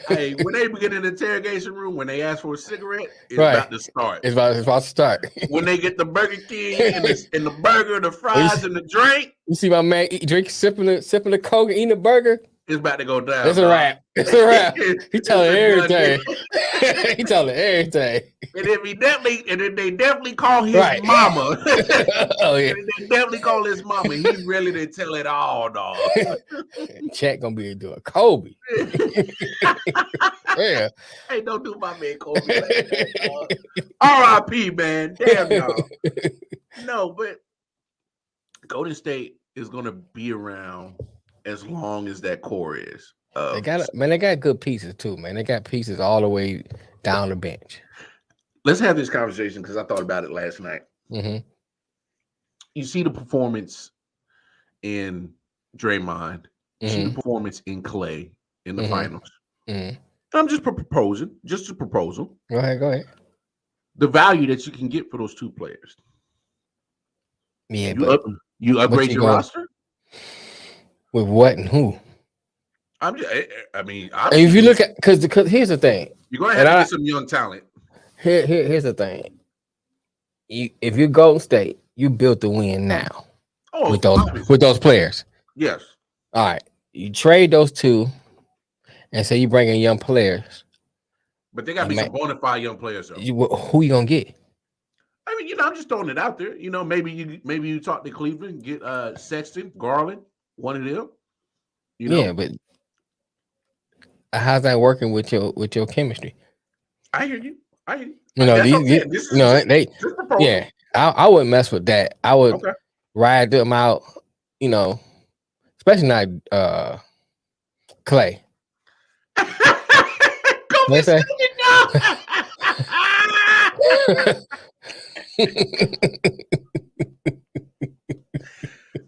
Hey, when they get in the interrogation room, when they ask for a cigarette, it's about to start. It's about to start. When they get the Burger King and the burger, the fries, and the drink. You see my man sipping the Coke and eating the burger? It's about to go down. It's a wrap. It's a wrap. He telling everything. He telling everything. And then they definitely call his mama. Oh yeah. And they definitely call his mama. He really didn't tell it all, dog. Chat gonna be doing Kobe. Yeah. Hey, don't do my man Kobe like that, R.I.P. man. Damn y'all. No, but Golden State is gonna be around as long as that core is. They got good pieces too, man. They got pieces all the way down the bench. Let's have this conversation because I thought about it last night. Mm-hmm. You see the performance in Draymond. You see the performance in Clay in the finals. Mm-hmm. I'm just proposing, just a proposal. Go ahead. The value that you can get for those two players. Yeah, you upgrade your roster with what and who? If you look at because here's the thing, you're gonna have to get some young talent. Here's the thing. If you're Golden State, you built the win now. With those players. Yes. All right. You trade those two and say you bring in young players. But they gotta be some bona fide young players though. Who you gonna get? I mean, I'm just throwing it out there. Maybe you talk to Cleveland, get Sexton, Garland, one of them. Yeah, but how's that working with your chemistry? I hear you. I wouldn't mess with that. I would ride them out, especially not Clay. Go say?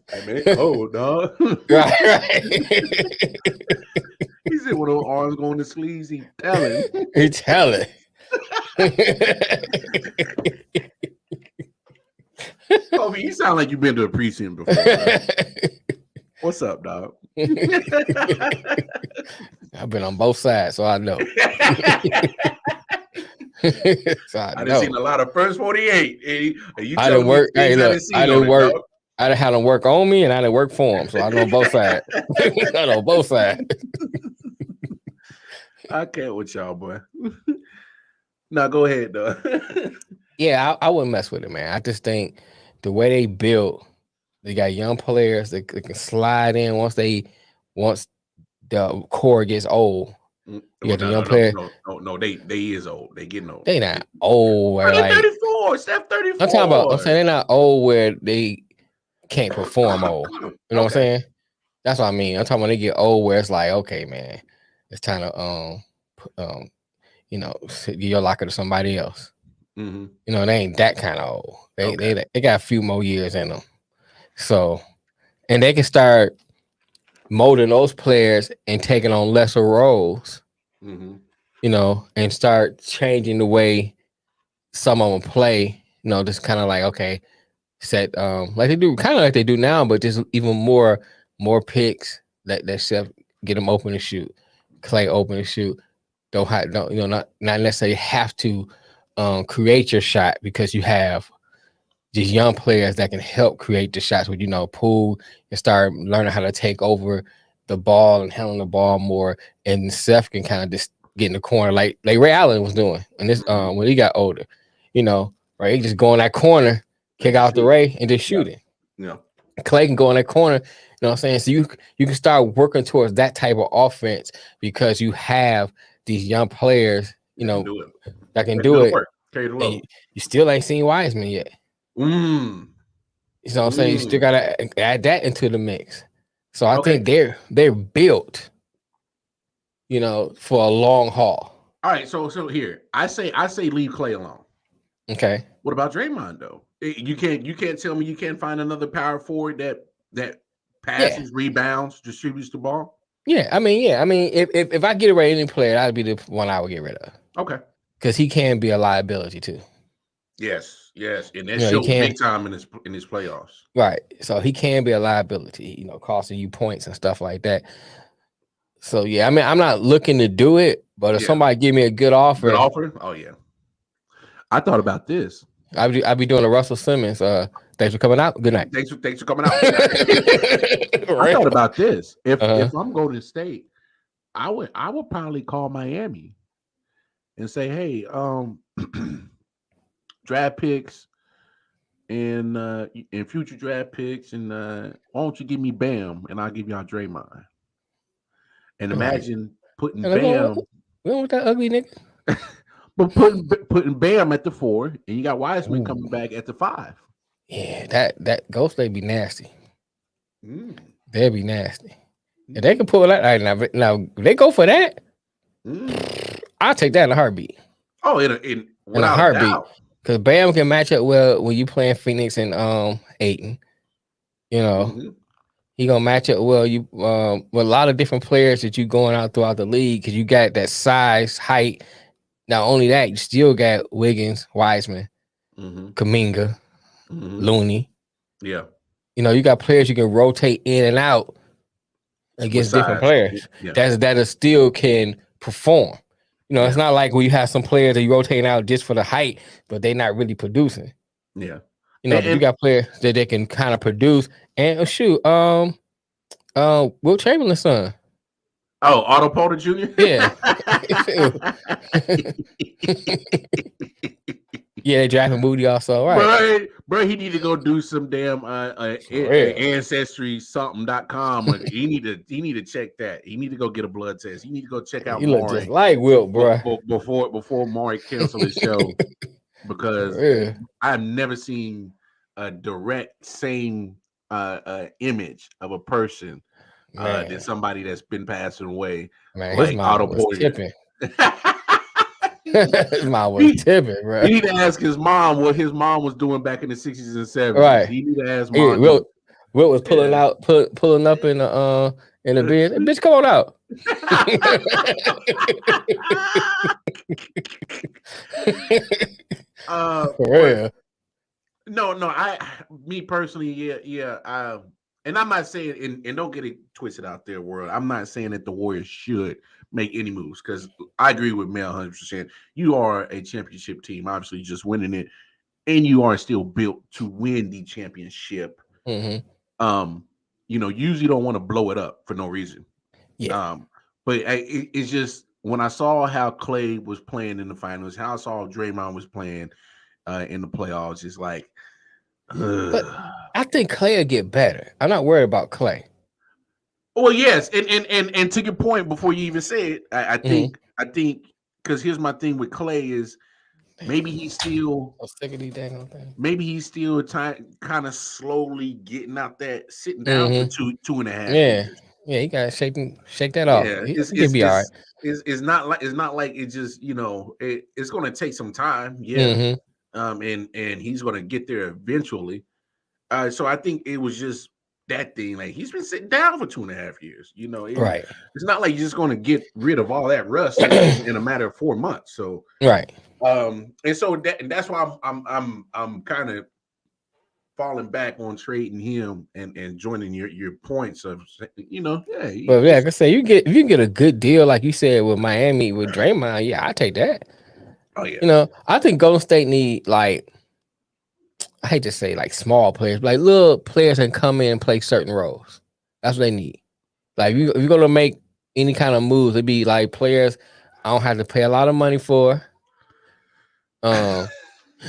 Hey man, cold dog. Right. He said, "With those arms going to sleeves, he telling." Kobe, you sound like you've been to a precinct before. What's up, dog? I've been on both sides, so I know. I done seen a lot of first 48. I didn't work. Hey, look, I didn't work. I done had them work on me, and I didn't work for them, so I know both sides. I know both sides. I can't with y'all, boy. Now go ahead, though. Yeah, I wouldn't mess with it, man. I just think the way they built, they got young players that can slide in once the core gets old. You got the young player. No, they is old. They getting old. They not old. Where they're 34. Steph 34. I'm saying they're not old where they can't perform old. You know what I'm saying? That's what I mean. I'm talking about they get old where it's like, okay, man, it's time to give your locker to somebody else. Mm-hmm. They ain't that kind of old. They got a few more years in them. So, and they can start molding those players and taking on lesser roles, and start changing the way some of them play. Just kind of like, okay, set like they do now, but just even more picks that Steph get them open to shoot, Clay open to shoot. Not necessarily have to create your shot because you have these young players that can help create the shots. With Poole and start learning how to take over the ball and handling the ball more, and Steph can kind of just get in the corner like Ray Allen was doing, and this when he got older, right? He just go in that corner, kick out the Ray, and just shoot it. Yeah. Clay can go in that corner. You know what I'm saying? So you can start working towards that type of offense because you have these young players, that can do it. Carry the and load. you still ain't seen Wiseman yet. Mm. You know what I'm saying? You still gotta add that into the mix. So I Okay. think they're built, for a long haul. All right. So here, I say leave Clay alone. Okay. What about Draymond though? You can't tell me you can't find another power forward that Yeah. passes, rebounds, distributes the ball. Yeah. I mean, if I get rid of any player, that'd be the one I would get rid of. Okay. Because he can be a liability too. Yes, and that He showed can. big time in his playoffs. Right. So he can be a liability, costing you points and stuff like that. So yeah, I mean, I'm not looking to do it, but if somebody give me a good offer, oh yeah. I thought about this. I'd be doing a Russell Simmons. Thanks for coming out. Good night. Thanks for coming out. Good night. I thought about this. If I'm Golden State, I would probably call Miami and say, hey, draft picks and future draft picks, and why don't you give me Bam and I'll give y'all Draymond. And imagine putting Bam. We don't want that ugly nigga. But putting Bam at the 4, and you got Wiseman coming back at the 5. Yeah, that Ghost they be nasty. They'd be nasty. If they can pull that right now, if they go for that, I'll take that in a heartbeat. Oh, in a heartbeat. Because Bam can match up well when you playing Phoenix and Ayton. He gonna match up well with a lot of different players that you going out throughout the league because you got that size, height. Not only that, you still got Wiggins, Wiseman, Kuminga, Looney. Yeah. You got players you can rotate in and out against different players. Yeah. That still can perform. It's not like when you have some players that you rotating out just for the height, but they're not really producing. Yeah. You got players that they can kind of produce. And Will Chamberlain's son. Oh, Otto Porter Jr.? Yeah. Yeah, they drafted Moody also, right? Bro, he need to go do some damn ancestry something.com. He need to check that. He need to go get a blood test. He need to go check out Maury. Look just like Wilt, bro. Before Maury cancel his show. Because I've never seen a direct same image of a person than somebody that's been passing away. Man, like his mom Otto was Porter. Tipping. His mom was tipping, bro. You need to ask his mom what his mom was doing back in the 60s and 70s. Right. You need to ask mom. Wilt was pulling up in the bed. Bitch, come on out. For real. No, me personally, yeah. And I'm not saying, and don't get it twisted out there, world. I'm not saying that the Warriors should make any moves because I agree with Mel 100%. You are a championship team, obviously just winning it, and you are still built to win the championship. Usually don't want to blow it up for no reason. Yeah. But it's just when I saw how Clay was playing in the finals, how I saw Draymond was playing in the playoffs, it's like. But I think Clay will get better. I'm not worried about Clay. Well, yes, and to your point before you even say it, I think because here's my thing with Clay is maybe he's still maybe he's still kind of slowly getting out that sitting down for 2.5 years. Yeah, you gotta shake that off. Yeah, He'll be all right. It's not like it just it's going to take some time. And he's going to get there eventually. So I think it was just that thing. Like he's been sitting down for 2.5 years. Right. It's not like you're just going to get rid of all that rust in a matter of 4 months. So right. And that's why I'm kind of falling back on trading him and joining your points of But like I say, if you get a good deal like you said with Miami with Draymond, yeah, I take that. Oh yeah. I think Golden State need I hate to say small players, but little players that come in and play certain roles. That's what they need. If you're gonna make any kind of moves, it'd be players I don't have to pay a lot of money for. I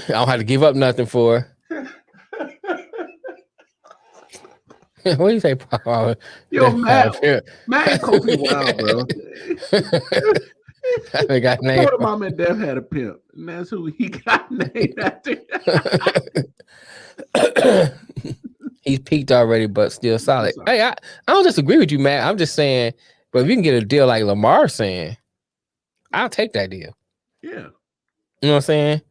don't have to give up nothing for. What do you say, Paul? Yo, Matt and Kobe, wow, bro. They got named. Told him mom and dad had a pimp, and that's who he got named after. He's peaked already, but still solid. Hey, I don't disagree with you, Matt. I'm just saying, but if you can get a deal like Lamar's saying, I'll take that deal. Yeah. You know what I'm saying?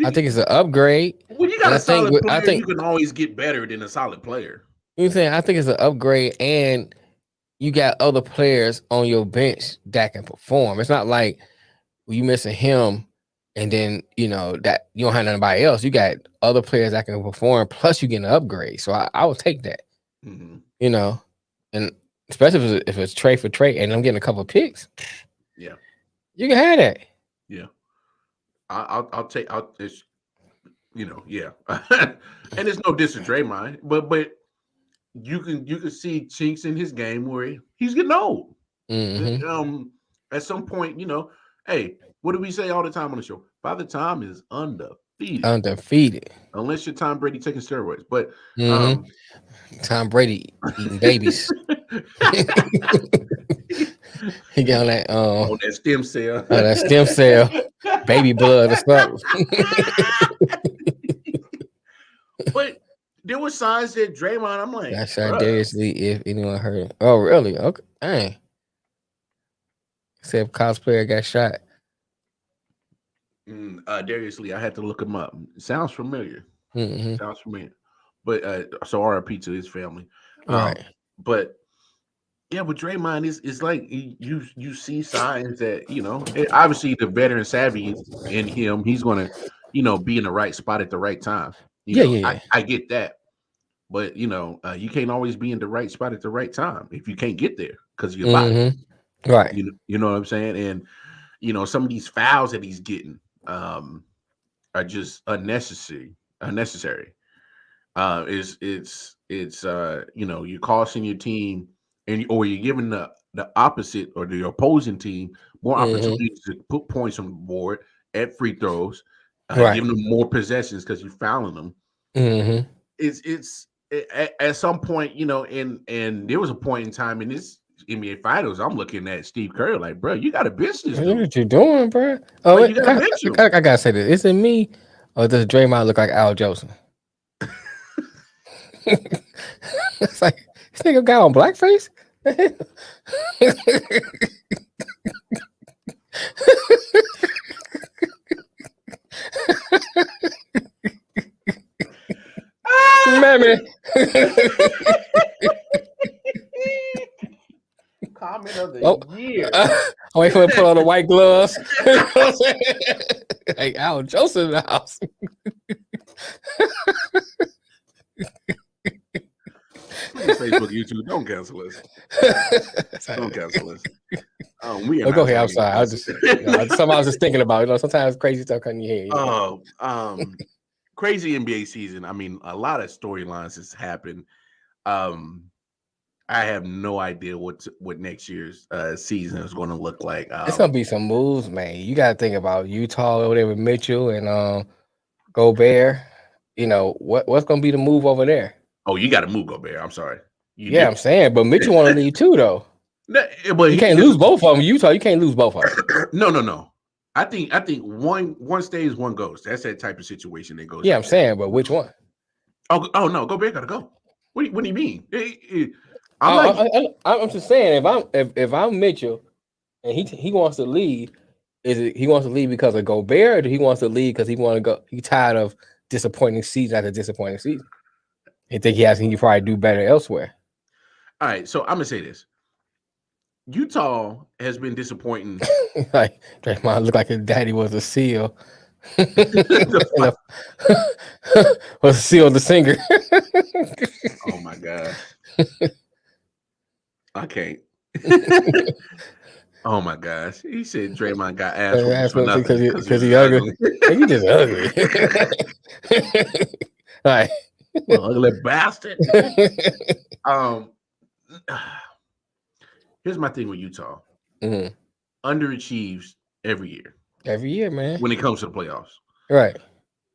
I think it's an upgrade. When you got a solid player, you can always get better than a solid player. You know what I'm saying? I think it's an upgrade, and you got other players on your bench that can perform. It's not like you missing him, and then that you don't have nobody else. You got other players that can perform, plus you get an upgrade. So I will take that. Mm-hmm. And especially if it's trade for trade, and I'm getting a couple of picks. Yeah, you can have that. Yeah, I'll take. Yeah, and it's no diss to Draymond, but you can see chinks in his game where he's getting old. Mm-hmm. At some point, hey, what do we say all the time on the show? Father Time is undefeated. Undefeated. Unless you're Tom Brady taking steroids. But Tom Brady eating babies. He got on that stem cell. That stem cell. Baby blood or something. But there were signs that Draymond, I'm like, that's Darius Lee, if anyone heard it. Oh, really? Okay. Dang. Except cosplayer got shot. Darius Lee, I had to look him up. Sounds familiar. Mm-hmm. Sounds familiar. But so RIP to his family. Right. But yeah, but Draymond is like you see signs that obviously the veteran savvy in him, he's gonna be in the right spot at the right time. Yeah. I get that, but you can't always be in the right spot at the right time if you can't get there because of your body. Right. You know what I'm saying? And some of these fouls that he's getting are just unnecessary. It's you're costing your team or you're giving the opposite or the opposing team more opportunities to put points on the board at free throws, giving them more possessions because you're fouling them. Mm-hmm. It's at some point, and there was a point in time in this NBA Finals, I'm looking at Steve Kerr like, bro, you got to bench this dude. What you doing, bro? Oh, you gotta bench him. I gotta say this. Is it me or does Draymond look like Al Jolson? It's like this nigga got on blackface. Mammy. Comment of the year. I'm waiting for him to put on the white gloves. Like Al Jolson in the house. Facebook, YouTube, don't cancel us. Don't cancel us. Go ahead. I'm sorry. I was just thinking about sometimes crazy stuff comes in your head. Crazy NBA season. I mean, a lot of storylines has happened. I have no idea what next year's season is going to look like. It's gonna be some moves, man. You got to think about Utah over there with Mitchell and Gobert. What's gonna be the move over there? Oh, you got to move Gobert. I'm sorry. I'm saying, but Mitchell want to leave too, though. But you can't lose both of them. Utah, you can't lose both of them. No. I think one stays, one goes. That's that type of situation that goes. Yeah, I'm saying, but which one? Oh no, Gobert gotta go. What do you mean? I'm just saying, if I'm Mitchell and he wants to leave, is it he wants to leave because of Gobert, or he wants to leave because he want to go? He's tired of disappointing season after disappointing season. He think he can probably do better elsewhere. All right, so I'm gonna say this: Utah has been disappointing. Like Draymond looked like his daddy was a seal. Was a seal the singer. Oh my god. I can't. Oh my gosh. He said Draymond got ass for nothing because he ugly. He just ugly. All right. Ugly bastard. Here's my thing with Utah. Mm-hmm. Underachieves every year. Every year, man. When it comes to the playoffs. Right.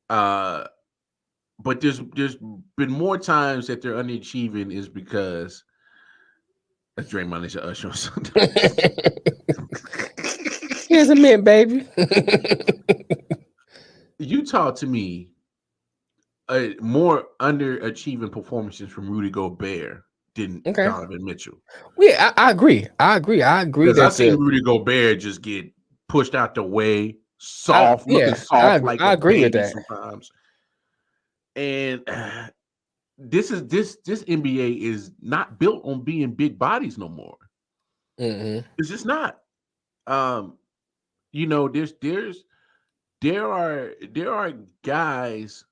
But there's been more times that they're underachieving is because Draymond is an usher or something. Here's a mint, baby. Utah to me, more underachieving performances from Rudy Gobert than Okay. Donovan Mitchell. Yeah, I agree. I agree Because I that seen the Rudy Gobert just get pushed out the way, soft, looking soft like I a agree with baby that. sometimes. And this NBA is not built on being big bodies no more. Mm-hmm. It's just not. Um, you know, there are guys,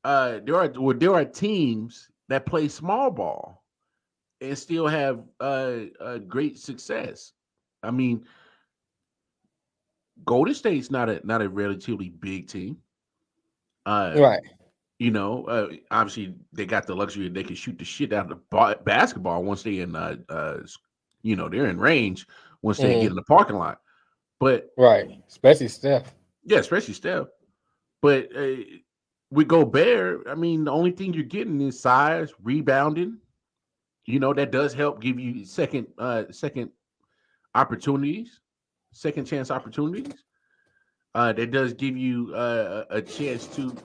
there are teams that play small ball and still have great success. I mean, Golden State's not a relatively big team. Uh, Right. Obviously they got the luxury they can shoot the shit out of the basketball once they in they're in range once they get Mm-hmm. in the parking lot. But Right. Especially Steph. yeah, especially Steph. But with Gobert, I mean, the only thing you're getting is size, rebounding. That does help give you second opportunities, second chance opportunities. That does give you a chance to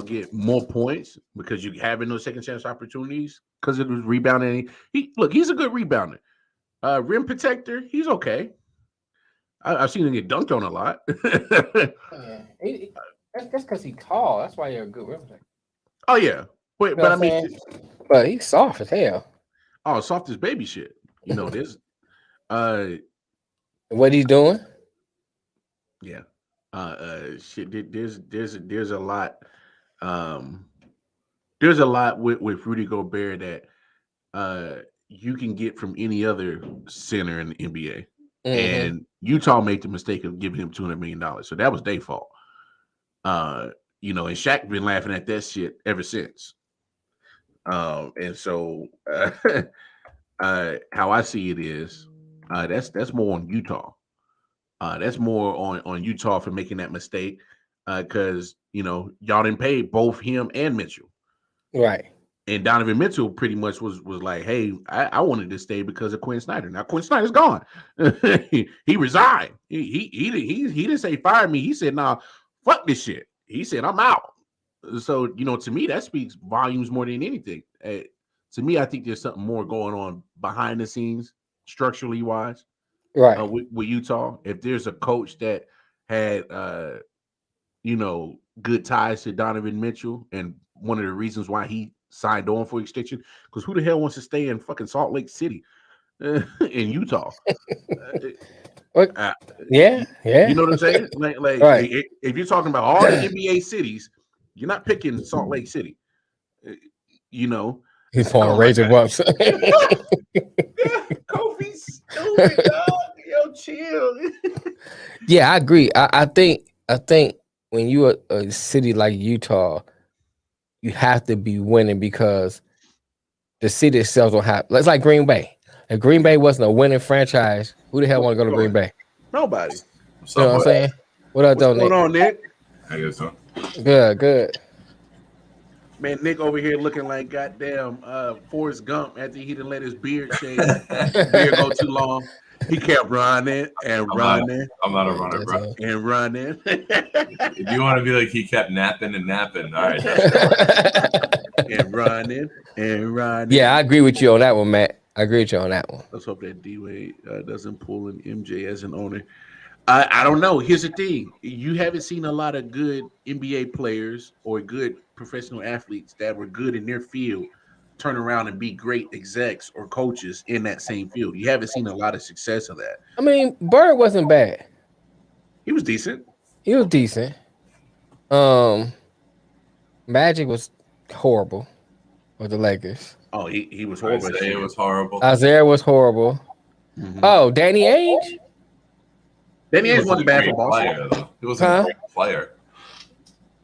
get more points because you having those second chance opportunities because it was rebounding. He's a good rebounder. Rim protector, he's okay. I've seen him get dunked on a lot. Yeah. That's because he's tall. That's why you're a good rim protector. Oh yeah, You know but what I I'm mean, saying? But he's soft as hell. oh, soft as baby shit. This. Uh, What he's doing? yeah. Shit. There's a lot. Um, there's a lot with Rudy Gobert that you can get from any other center in the NBA. Mm-hmm. And Utah made the mistake of giving him $200 million, so that was their fault. And Shaq been laughing at that shit ever since. And so how I see it is, that's more on Utah. That's more on Utah for making that mistake because y'all didn't pay both him and Mitchell. Right. And Donovan Mitchell pretty much was like, "Hey, I wanted to stay because of Quinn Snyder. Now Quinn Snyder's gone. He resigned. He didn't say fire me. He said, "Nah, fuck this shit." He said, "I'm out." So to me, that speaks volumes more than anything. To me, I think there's something more going on behind the scenes, structurally wise, Right. with Utah. If there's a coach that had good ties to Donovan Mitchell, and one of the reasons why he signed on for extension, because who the hell wants to stay in fucking Salt Lake City, in Utah? What? Uh, Yeah. Yeah. you know what I'm saying? Like Right. if you're talking about all the NBA cities, you're not picking Salt Lake City. Uh, You know, He's I pouring was like, razor bumps. Kofi's stupid, dog. Yo, chill. Yeah, I agree. I think when you are a city like Utah, you have to be winning because the city itself don't have. It's like Green Bay. If Green Bay wasn't a winning franchise, who the hell want to go to Green Bay? Nobody. You know what I'm saying? What up, What's though, going Nick? on, Nick? How you guys doing? Good. Man, Nick over here looking like goddamn Forrest Gump after he done let his beard shave. Beard go too long. He kept running and running I'm not a runner, bro. and running. If you want to be like he kept napping and napping, all right, that's your and running and running. Yeah, I agree with you on that one, Matt. I agree with you on that one. Let's hope that D-Wade doesn't pull an MJ as an owner. I don't know. Here's the thing. You haven't seen a lot of good NBA players or good professional athletes that were good in their field turn around and be great execs or coaches in that same field. You haven't seen a lot of success of that. I mean, Bird wasn't bad. He was decent. He was decent. Magic was horrible with the Lakers. Oh, he was horrible. Isaiah was horrible. Isaiah was horrible. Mm-hmm. Oh, Danny Ainge? Danny Ainge wasn't bad for great Boston. player, though. He wasn't a great player.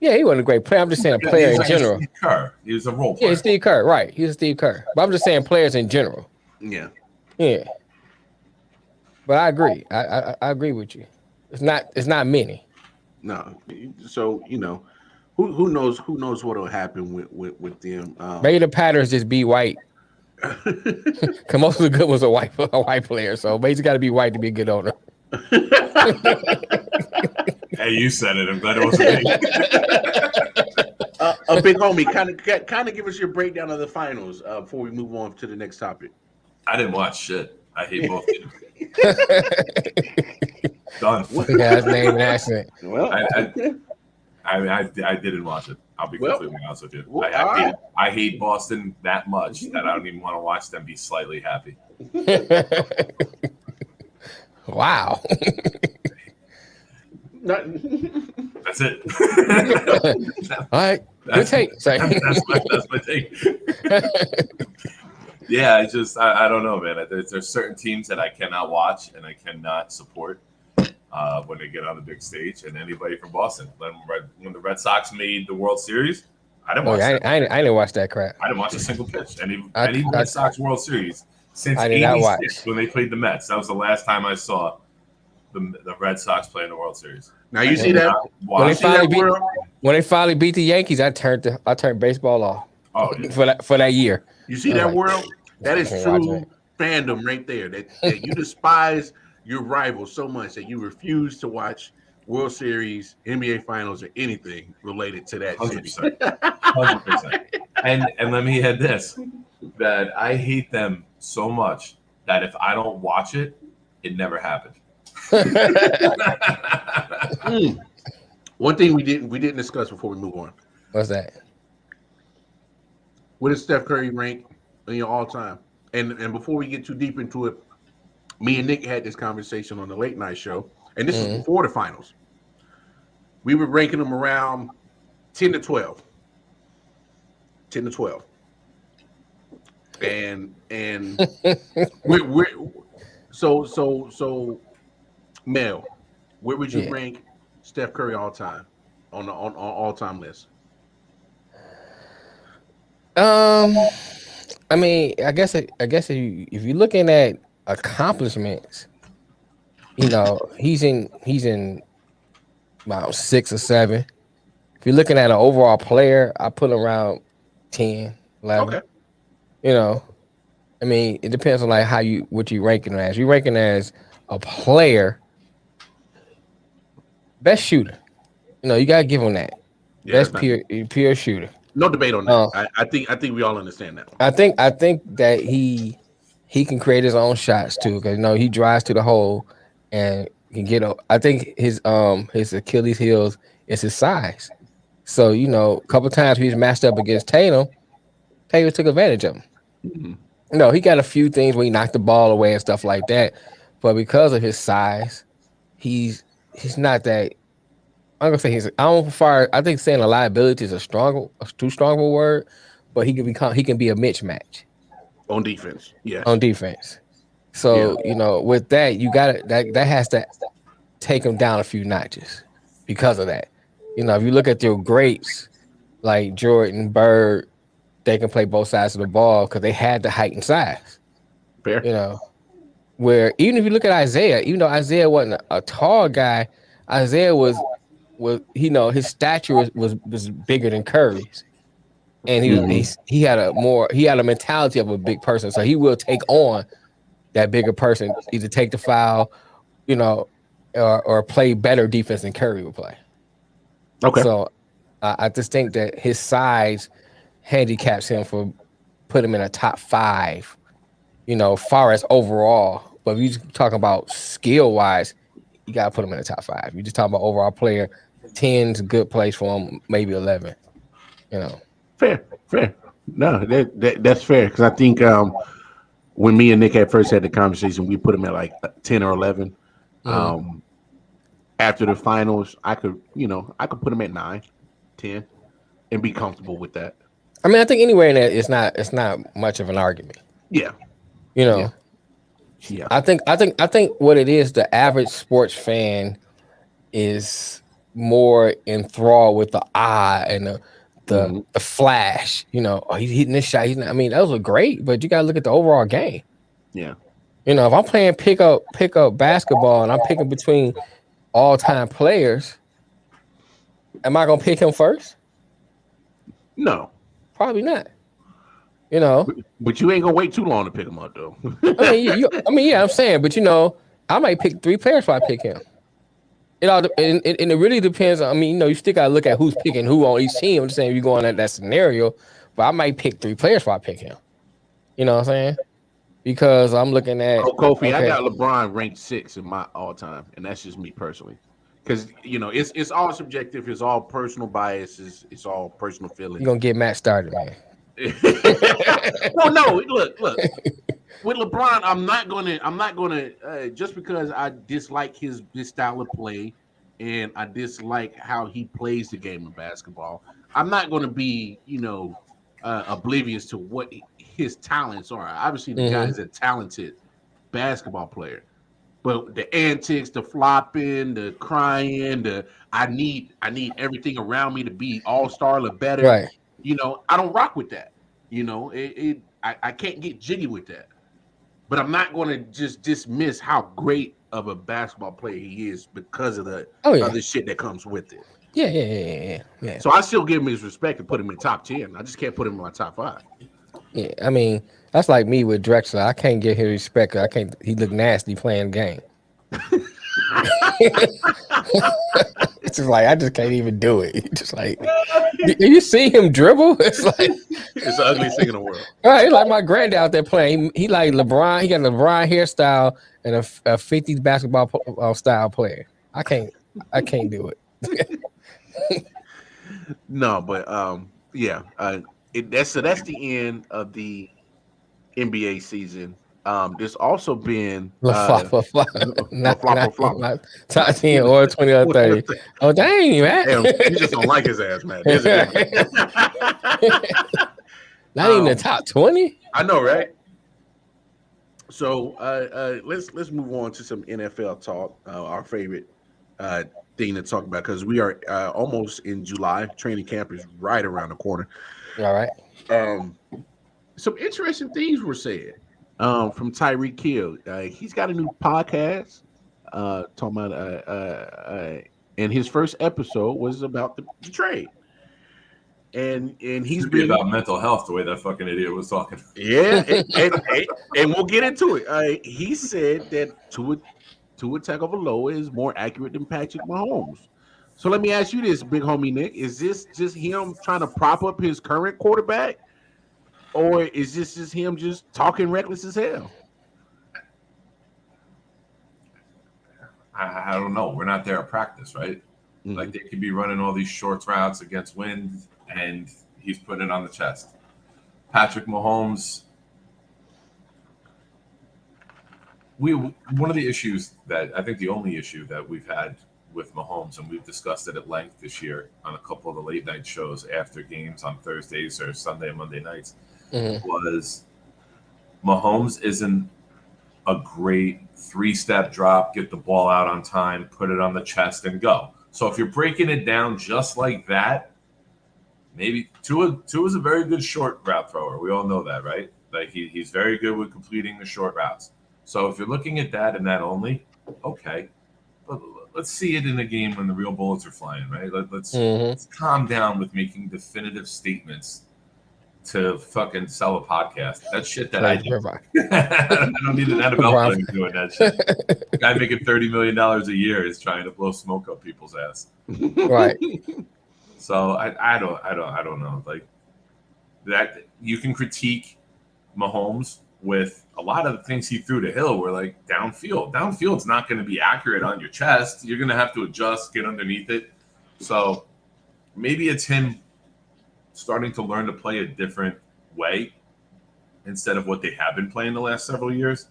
Yeah, he wasn't a great player. I'm just saying a player in general. Steve Kerr. He was a role player. Yeah, Steve Kerr. Right. He was Steve Kerr. But I'm just saying players in general. Yeah. Yeah. But I agree. I agree with you. It's not many. No. So, who knows what will happen with them. Maybe the patterns just be white. Because most of the good was a white player. So maybe he's got to be white to be a good owner. Hey, you said it. I'm glad it wasn't me. A big homie, kind of give us your breakdown of the finals before we move on to the next topic. I didn't watch shit. I hate both teams. Done. Yeah, his name and accent. Well, I didn't watch it. I'll be completely honest with you. Well, I hate Boston that much that I don't even want to watch them be slightly happy. Wow. That's it. All right. Good take. That's my take. Yeah, I don't know, man. There's certain teams that I cannot watch and I cannot support when they get on the big stage. And anybody from Boston, when the Red Sox made the World Series, I didn't watch that. I didn't watch that crap. I didn't watch a single pitch. Any Red Sox World Series since I did not watch '86 when they played the Mets. That was the last time I saw the Red Sox play in the World Series. Now you see that when they finally beat the Yankees, I turned baseball off. Oh, yeah. for that year. You see that world? That is true fandom right there. That you despise your rival so much that you refuse to watch World Series, NBA Finals, or anything related to that 100%. 100%. And let me add this: that I hate them so much that if I don't watch it, it never happened. One thing we didn't discuss before we move on. What's that? What does Steph Curry rank in your all time? And before we get too deep into it, me and Nick had this conversation on the late night show, and this was before the finals. We were ranking them around 10 to 12. 10 to 12. And we're so Mel, where would you rank Steph Curry all time on all time list? I mean, I guess if you're looking at accomplishments, he's in about 6 or 7. If you're looking at an overall player, I put him around 10, 11. Okay. I mean, it depends on like what you ranking as. You ranking as a player, best shooter. You gotta give him that. Yeah, best pure shooter. No debate on that. I think we all understand that. I think that he can create his own shots too, because he drives to the hole and can get up. I think his Achilles heels is his size. So a couple of times he's matched up against Tatum. Tatum took advantage of him. Mm-hmm. He got a few things where he knocked the ball away and stuff like that, but because of his size, he's not that. I'm gonna say I think saying a liability is too strong of a word, but he can be a mismatch on defense. Yeah, on defense. So with that, you got that has to take him down a few notches because of that. If you look at your greats like Jordan, Bird, they can play both sides of the ball because they had the height and size. Fair. Where even if you look at Isaiah, even though Isaiah wasn't a tall guy, Isaiah was his stature was bigger than Curry's, and he had a mentality of a big person, so he will take on that bigger person, either take the foul, or play better defense than Curry would play. Okay. So I just think that his size handicaps him for putting him in a top 5, far as overall. But if you talk about skill wise, you gotta put him in the top 5. You just talking about overall player. 10's a good place for him, maybe 11. Fair. No, that's fair because I think when me and Nick first had the conversation, we put him at like 10 or 11. After the finals, I could put him at 9, 10, and be comfortable with that. I mean, I think anywhere in that it's not much of an argument. Yeah. Yeah. I think what it is, the average sports fan is more enthralled with the eye and the flash. He's hitting this shot. Those are great, but you gotta look at the overall game. Yeah. If I'm playing pick up basketball and I'm picking between all-time players, am I gonna pick him first? No. Probably not. But you ain't gonna wait too long to pick him up, though. I'm saying, but I might pick 3 players before I pick him. It all and it really depends. I mean, you still gotta look at who's picking who on each team. I'm just saying if you go on that scenario, but I might pick 3 players before I pick him. You know what I'm saying? Because I'm looking at Kofi. I got LeBron ranked 6 in my all time, and that's just me personally. Because it's all subjective. It's all personal biases. It's all personal feelings. You're gonna get Matt started, man. Well, no, look. With LeBron, I'm not gonna just because I dislike his style of play and I dislike how he plays the game of basketball. I'm not gonna be oblivious to what his talents are. Obviously, the guy is a talented basketball player, but the antics, the flopping, the crying, I need everything around me to be all-star or better. Right. I don't rock with that. I can't get jiggy with that. But I'm not going to just dismiss how great of a basketball player he is because of the other shit that comes with it. Yeah. So I still give him his respect and put him in top 10. I just can't put him in my top 5. Yeah, I mean, that's like me with Drexler. I can't give him respect. He look nasty playing the game. It's just like I just can't even do it. Just like you see him dribble. It's like it's the ugliest thing in the world. Right, like my granddad out there playing. He like LeBron. He got a LeBron hairstyle and a 50s basketball style player. I can't do it. No, but that's the end of the NBA season. There's also been flop. Not top 10 or 20 or 30. Oh dang, man! Damn, you just don't like his ass, man. Not even the top 20. I know, right? So let's move on to some NFL talk. Our favorite thing to talk about because we are almost in July. Training camp is right around the corner. All right. Some interesting things were said from Tyreek Hill. He's got a new podcast talking about and his first episode was about the trade. And he's been about mental health the way that fucking idiot was talking. Yeah, and we'll get into it. He said that Tua Tagovailoa is more accurate than Patrick Mahomes. So let me ask you this, big homie Nick: is this just him trying to prop up his current quarterback, or is this just him just talking reckless as hell? I don't know. We're not there at practice, right? Mm-hmm. Like they could be running all these short routes against wind, and he's putting it on the chest. Patrick Mahomes. One of the issues that I think the only issue that we've had with Mahomes, and we've discussed it at length this year on a couple of the late night shows after games on Thursdays or Sunday and Monday nights, was Mahomes isn't a great 3-step drop, get the ball out on time, put it on the chest, and go. So if you're breaking it down just like that, maybe Tua is a very good short route thrower. We all know that, right? Like he's very good with completing the short routes. So if you're looking at that and that only, okay. But let's see it in a game when the real bullets are flying, right? Let's calm down with making definitive statements to fucking sell a podcast. That's shit that I do. I don't need an NFL player doing that shit. The guy making $30 million a year is trying to blow smoke up people's ass. Right. So I don't know. Like that you can critique Mahomes with a lot of the things he threw to Hill were like downfield. Downfield's not going to be accurate on your chest. You're going to have to adjust, get underneath it. So maybe it's him starting to learn to play a different way instead of what they have been playing the last several years.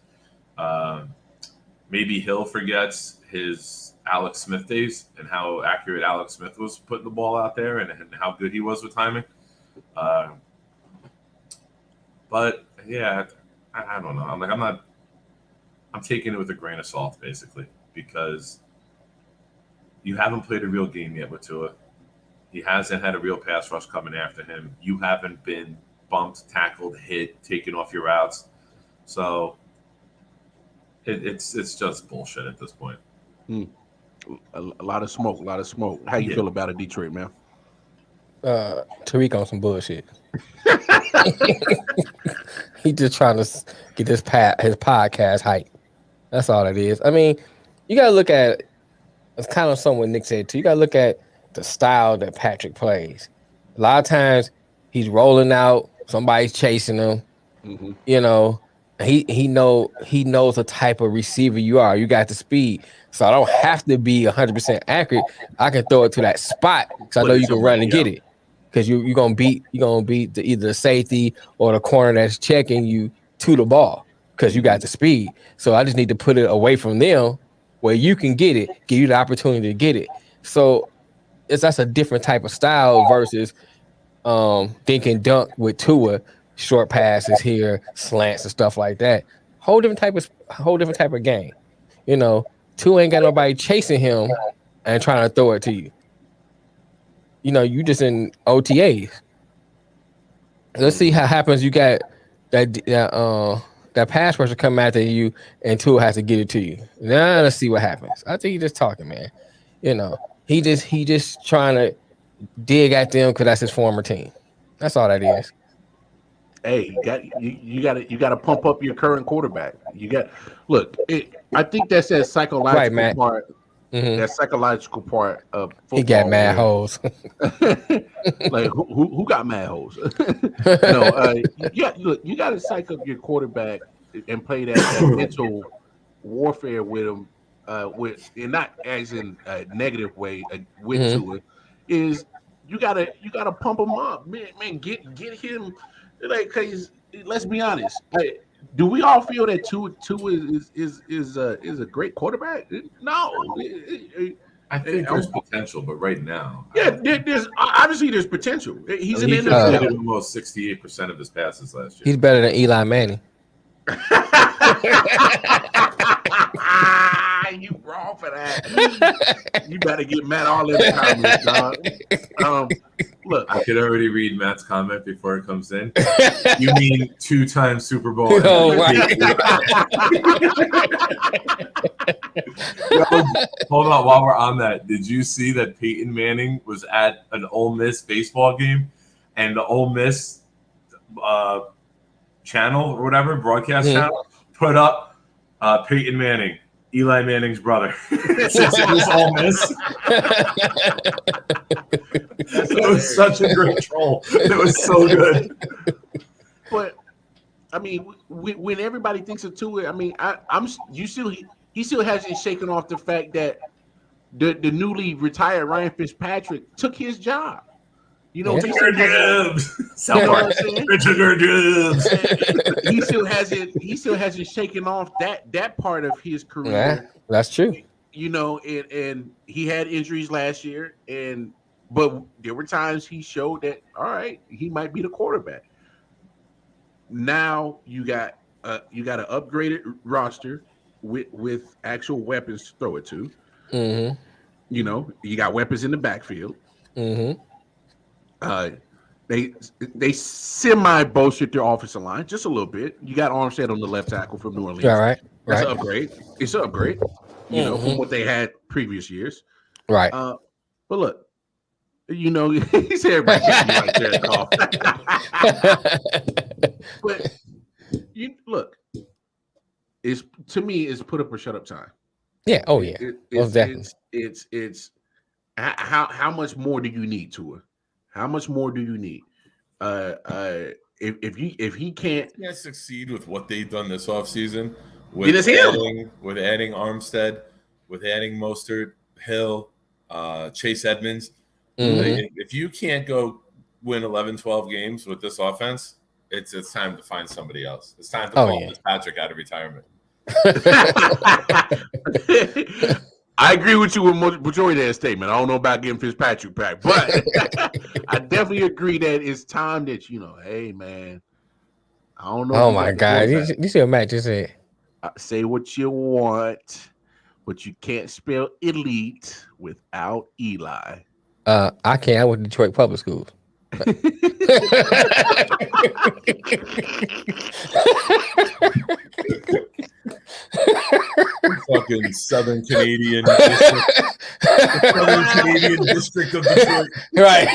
Maybe Hill forgets his Alex Smith days and how accurate Alex Smith was putting the ball out there and how good he was with timing. But yeah, I don't know. I'm taking it with a grain of salt, basically, because you haven't played a real game yet with Tua. He hasn't had a real pass rush coming after him. You haven't been bumped, tackled, hit, taken off your routes. So it's just bullshit at this point. A lot of smoke, How you feel about it, Detroit, man? Tariq on some bullshit. He just trying to get his podcast hype. That's all it is. I mean, you gotta look at it's kind of something what Nick said too. You gotta look at the style that Patrick plays. A lot of times he's rolling out, somebody's chasing him. Mm-hmm. You know, he knows the type of receiver you are. You got the speed, so I don't have to be 100% accurate. I can throw it to that spot because I know you can run and get it. Because you're gonna beat either the safety or the corner that's checking you to the ball because you got the speed. So I just need to put it away from them where you can get it, give you the opportunity to get it. So that's a different type of style versus dink and dunk with Tua, short passes here, slants and stuff like that. Whole different type of game. You know, Tua ain't got nobody chasing him and trying to throw it to you. You know, you just in OTAs. Let's see how happens. You got that pass rusher come after you, and Tua has to get it to you. Now let's see what happens. I think he's just talking, man. You know, he just trying to dig at them because that's his former team. That's all that is. Hey, you got to pump up your current quarterback. I think that's that psychological part. Mm-hmm. That psychological part of football. He got mad hoes. Like who got mad hoes? No, you got to psych up your quarterback and play that mental warfare with him. And not as in a negative way to it. Is you gotta pump him up, man. Get him like, because let's be honest. Do we all feel that Tua is a great quarterback? No. I think there's potential, but right now, there's obviously there's potential. He's an NFL. He completed almost 68% of his passes last year. He's better than Eli Manning. You wrong for that. You better get Matt all in the comments, dog. Look, I could already read Matt's comment before it comes in. You mean 2-time Super Bowl? Oh, right. Hold on, while we're on that, did you see that Peyton Manning was at an Ole Miss baseball game, and the Ole Miss channel or whatever broadcast channel put up Peyton Manning, Eli Manning's brother. Since it was Ole Miss. It was such a great troll. It was so good. But I mean, when everybody thinks of Tua, I mean, he still hasn't shaken off the fact that the newly retired Ryan Fitzpatrick took his job. You know, he still hasn't shaken off that part of his career. Yeah, that's true. You know, and he had injuries last year, but there were times he showed that all right, he might be the quarterback. Now you got an upgraded roster with actual weapons to throw it to. Mm-hmm. You know, you got weapons in the backfield. Mm-hmm. They semi bolstered their offensive line just a little bit. You got Armstead on the left tackle from New Orleans. All right. That's an upgrade. It's an upgrade, you know, from what they had previous years. Right. But look, you know, he said everybody can't be like Jared Goff. But you look, to me, it's put up or shut up time. Yeah. Oh yeah. It's how much more do you need, Tua? How much more do you need? If he can't succeed with what they've done this offseason, with adding Armstead, with adding Mostert, Hill, Chase Edmonds, if you can't go win 11, 12 games with this offense, it's time to find somebody else. It's time to pull Fitzpatrick out of retirement. I agree with you with majority of that statement. I don't know about getting Fitzpatrick back, but I definitely agree that it's time that, you know, hey, man, I don't know. Oh, my God. You see what Matt just said? Say what you want, but you can't spell elite without Eli. I can't. I went to Detroit public schools. Fucking Southern Canadian district. Southern Canadian district of Detroit. Right.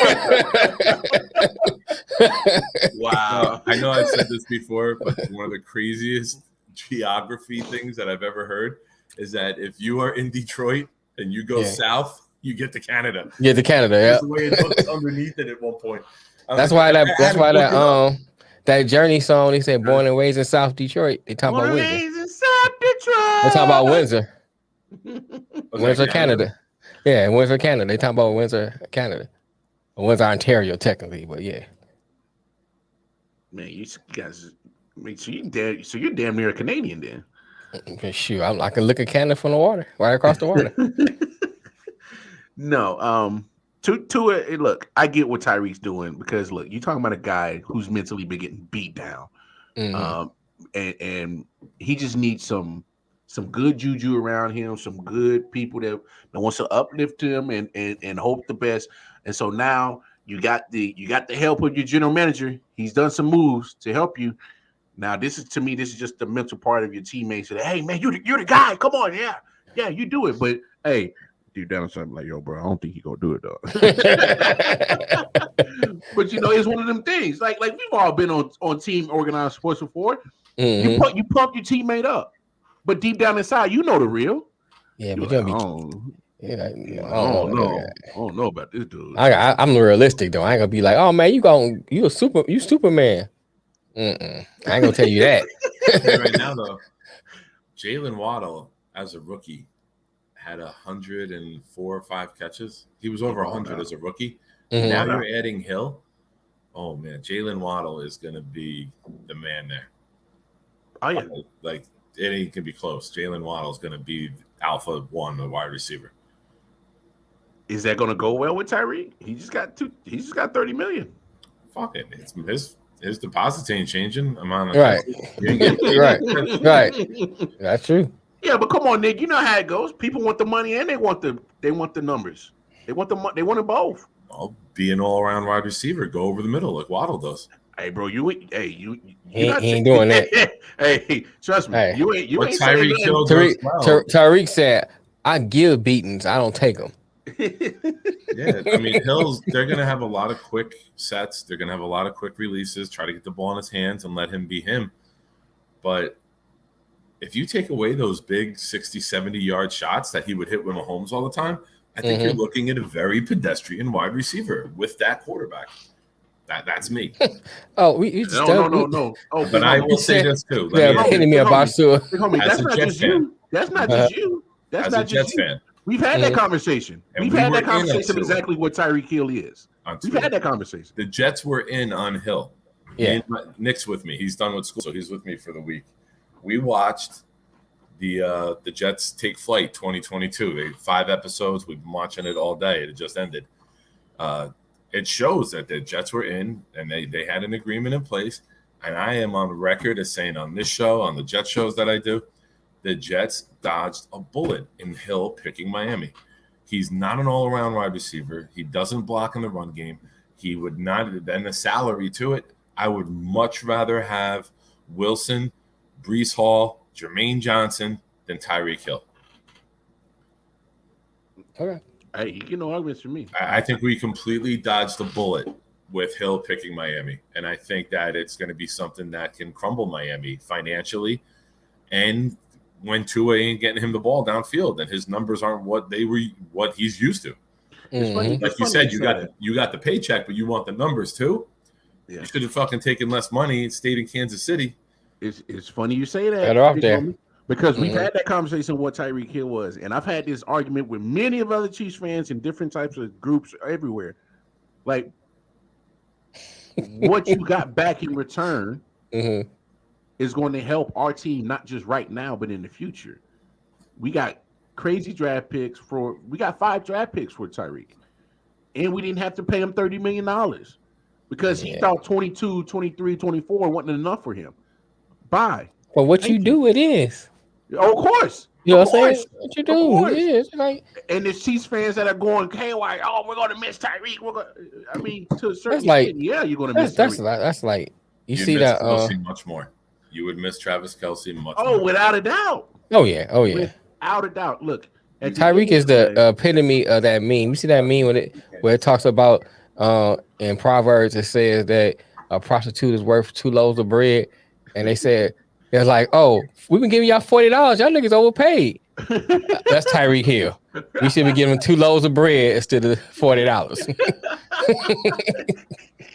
Wow. I know I've said this before, but one of the craziest geography things that I've ever heard is that if you are in Detroit and you go south, you get to Canada. Yeah, to Canada. That's the way it looks underneath it at one point. That's why that Journey song, they said born and raised in South Detroit. They talk about Windsor. They talk about Windsor. Windsor, Canada. Yeah, Windsor, Canada. They talk about Windsor, Canada. Windsor, Ontario, technically, but yeah. Man, you guys, so you're damn near a Canadian then. Shoot, I can look at Canada from the water, right across the water. No, look, I get what Tyreek's doing because look, you're talking about a guy who's mentally been getting beat down, and he just needs some good juju around him, some good people that wants to uplift him and hope the best. And so now you got the help of your general manager. He's done some moves to help you. Now this is just the mental part of your teammates. That, hey man, you're the guy. Come on, yeah, you do it. But hey, deep down something like, yo, bro, I don't think he gonna do it though. But it's one of them things. Like we've all been on team organized sports before. You pump your teammate up, but deep down inside, you know the real. Yeah, but I don't know about this dude. I'm realistic though. I ain't gonna be like, oh man, you Superman. I ain't gonna tell you that. Right now though, Jalen Waddle as a rookie had 104 or 5 catches. He was over 100 as a rookie. Now you're adding Hill. Oh man, Jalen Waddle is gonna be the man there. Oh yeah, like it ain't gonna be close. Jalen Waddle is gonna be alpha 1, the wide receiver. Is that gonna go well with Tyreek? He just got 30 million. Fuck it, it's his deposit ain't changing. I'm on right. That's true. Yeah, but come on, Nick. You know how it goes. People want the money and they want the numbers. They want it both. I'll be an all-around wide receiver. Go over the middle like Waddle does. Hey, bro, you he ain't doing that. Hey, trust me. Hey. You ain't saying Tyreek said, "I give beatings. I don't take them." Yeah, I mean, they're going to have a lot of quick sets. They're going to have a lot of quick releases, try to get the ball in his hands and let him be him. But if you take away those big 60, 70-yard shots that he would hit with Mahomes all the time, I think you're looking at a very pedestrian wide receiver with that quarterback. That's me. No. Oh, but I will say this too. Hitting me about too. That's not just you. That's not just you. That's not just you. Fan. We've had that conversation. We've had that conversation exactly what Tyreek Hill is. We've had that conversation. The Jets were in on Hill. Yeah. Nick's with me. He's done with school, so he's with me for the week. We watched the Jets take flight 2022. They had 5 episodes. We've been watching it all day. It just ended. It shows that the Jets were in and they had an agreement in place. And I am on record as saying on this show, on the Jet shows that I do, the Jets dodged a bullet in Hill picking Miami. He's not an all-around wide receiver. He doesn't block in the run game. He would not, then the salary to it, I would much rather have Wilson, Breece Hall, Jermaine Johnson than Tyreek Hill. Okay. Hey, you get no arguments from me. I think we completely dodged the bullet with Hill picking Miami. And I think that it's going to be something that can crumble Miami financially. And when Tua ain't getting him the ball downfield and his numbers aren't what he's used to. Funny, like you said, you got the paycheck, but you want the numbers too. Yeah. You should have fucking taken less money and stayed in Kansas City. It's funny you say that. Better off there. Because we've had that conversation of what Tyreek Hill was. And I've had this argument with many of other Chiefs fans in different types of groups everywhere. Like, what you got back in return is going to help our team, not just right now, but in the future. We got crazy draft picks we got 5 draft picks for Tyreek. And we didn't have to pay him $30 million because he thought 22, 23, 24 wasn't enough for him. Bye. Well, what you do, it is. Oh, of course. You know what I'm saying? What you do, it is. Like, and there's Chiefs fans that are going, hey, we're going to miss Tyreek. I mean, to a certain extent, you're going to miss Tyreek. Tyreek. That's like, you see miss that. Kelce much more. You would miss Travis Kelce much more. Oh, without a doubt. Oh, yeah. Without a doubt. Look. Tyreek is the epitome of that meme. You see that meme where it talks about in Proverbs, it says that a prostitute is worth 2 loaves of bread. And they said It's like, oh, we've been giving y'all $40. Y'all niggas overpaid. That's Tyreek Hill. We should be giving 2 loaves of bread instead of $40.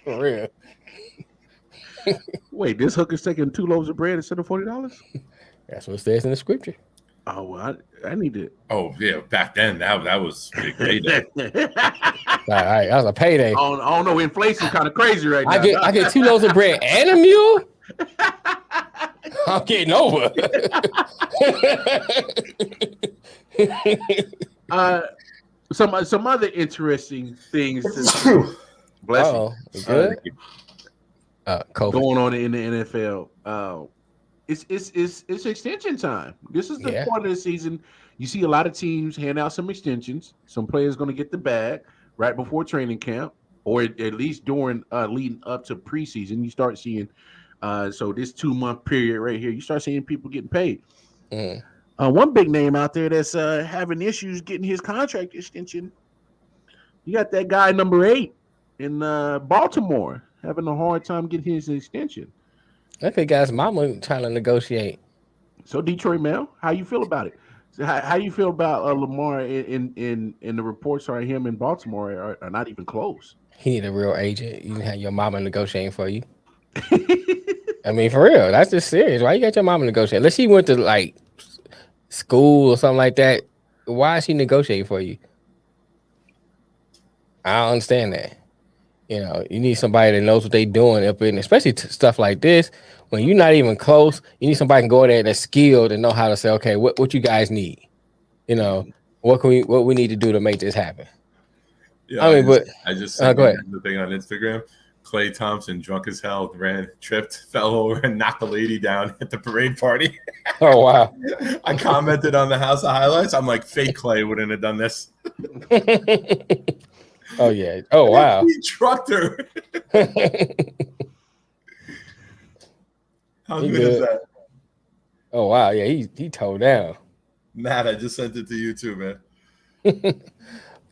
For real. Wait, this hooker's taking 2 loaves of bread instead of $40? That's what it says in the scripture. Oh, well, I need to. Oh yeah, back then that was big payday. All right, that was a payday. I don't know. Inflation's kind of crazy right now. I get 2 loaves of bread and a mule. I'm getting over. Some other interesting things. Bless you. Good. Going on in the NFL. It's extension time. This is the part of the season. You see a lot of teams hand out some extensions. Some players going to get the bag right before training camp, or at least during leading up to preseason. You start seeing. So this 2-month period right here, you start seeing people getting paid. One big name out there that's having issues getting his contract extension. You got that guy number 8 in Baltimore having a hard time getting his extension. I think guy's mama trying to negotiate. So Detroit Mail, how you feel about it? So how you feel about Lamar in the reports are him in Baltimore are not even close. He need a real agent. You can have your mama negotiating for you. I mean, for real, that's just serious. Why you got your mama negotiating? Unless she went to like school or something like that. Why is she negotiating for you? I don't understand that. You know, you need somebody that knows what they're doing up in, especially stuff like this. When you're not even close, you need somebody who can go there that's skilled and know how to say, okay, what you guys need? You know, what we need to do to make this happen? Yeah, I just sent the thing on Instagram. Klay Thompson, drunk as hell, tripped, fell over, and knocked the lady down at the parade party. Oh, wow. I commented on the House of Highlights. I'm like, fake Klay wouldn't have done this. Oh, yeah. Oh, wow. He trucked her. How good is that? Oh, wow. Yeah, he towed down. Matt, I just sent it to you too, man.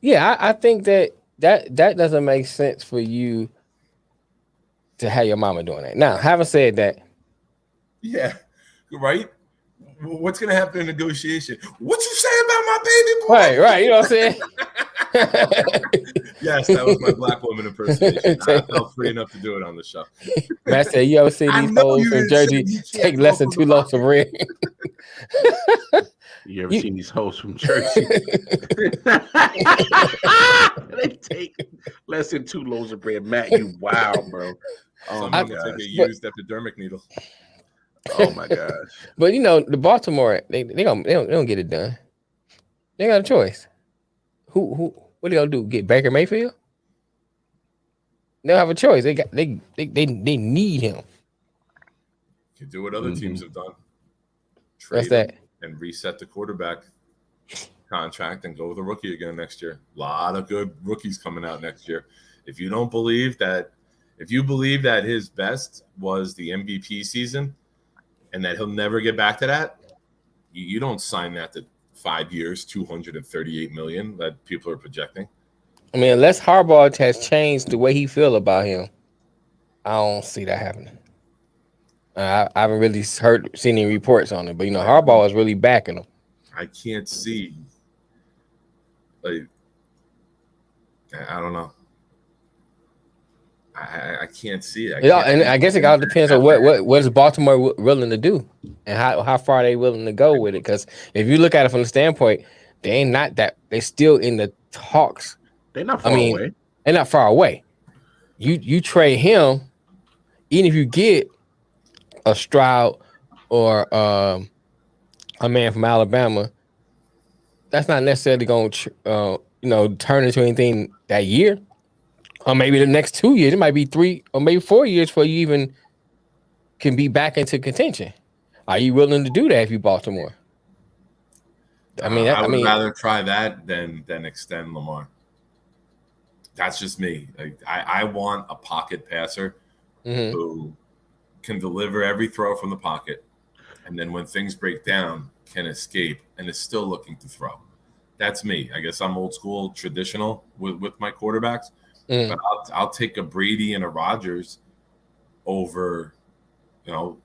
Yeah, I think that doesn't make sense for you to have your mama doing that. Now, having said that. Yeah, right? What's going to happen in negotiation? What you say about my baby boy? Right. You know what I'm saying? Yes, that was my black woman impersonation. I felt free enough to do it on the show. Matt said, you ever see these hoes from Jersey take less than 2 loaves of bread? You ever seen these hoes from Jersey? They take less than 2 loaves of bread. Matt, you wow, bro. Oh my God. Take a used epidermic needle. Oh my gosh. But you know, the Baltimore, they don't get it done. They got a choice. Who what are they gonna do? Get Baker Mayfield? They don't have a choice. They need him. You do what other teams have done. What's that? And reset the quarterback contract and go with a rookie again next year. A lot of good rookies coming out next year. If you believe that his best was the MVP season and that he'll never get back to that, you don't sign that to 5 years, $238 million that people are projecting. I mean, unless Harbaugh has changed the way he feel about him, I don't see that happening. I haven't really seen any reports on it, but you know, Harbaugh is really backing him. I can't see. Like, I don't know. I can't see it. And I guess it all depends on what is Baltimore willing to do and how far they willing to go with it. Because if you look at it from the standpoint, they ain't not that. They still in the talks. They're not far away. They're not far away. You trade him, even if you get a Stroud or a man from Alabama, that's not necessarily going to turn into anything that year. Or maybe the next 2 years. It might be 3 or maybe 4 years before you even can be back into contention. Are you willing to do that if you Baltimore? I would rather try that than extend Lamar. That's just me. Like, I want a pocket passer who can deliver every throw from the pocket, and then when things break down, can escape and is still looking to throw. That's me. I guess I'm old school, traditional with my quarterbacks. But I'll take a Brady and a Rodgers over,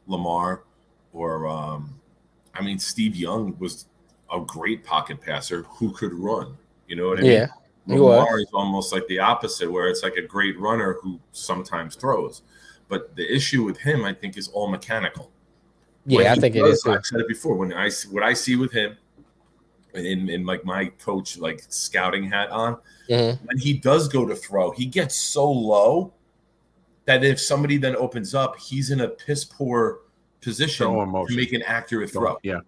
Lamar I mean, Steve Young was a great pocket passer who could run. You know what I mean? Yeah, Lamar is almost like the opposite, where it's like a great runner who sometimes throws. But the issue with him, I think, is all mechanical. Yeah, I think it is too. I've said it before. What I see with him, in like my coach like scouting hat on, when he does go to throw, he gets so low that if somebody then opens up, he's in a piss poor position to make an accurate throw. Yeah.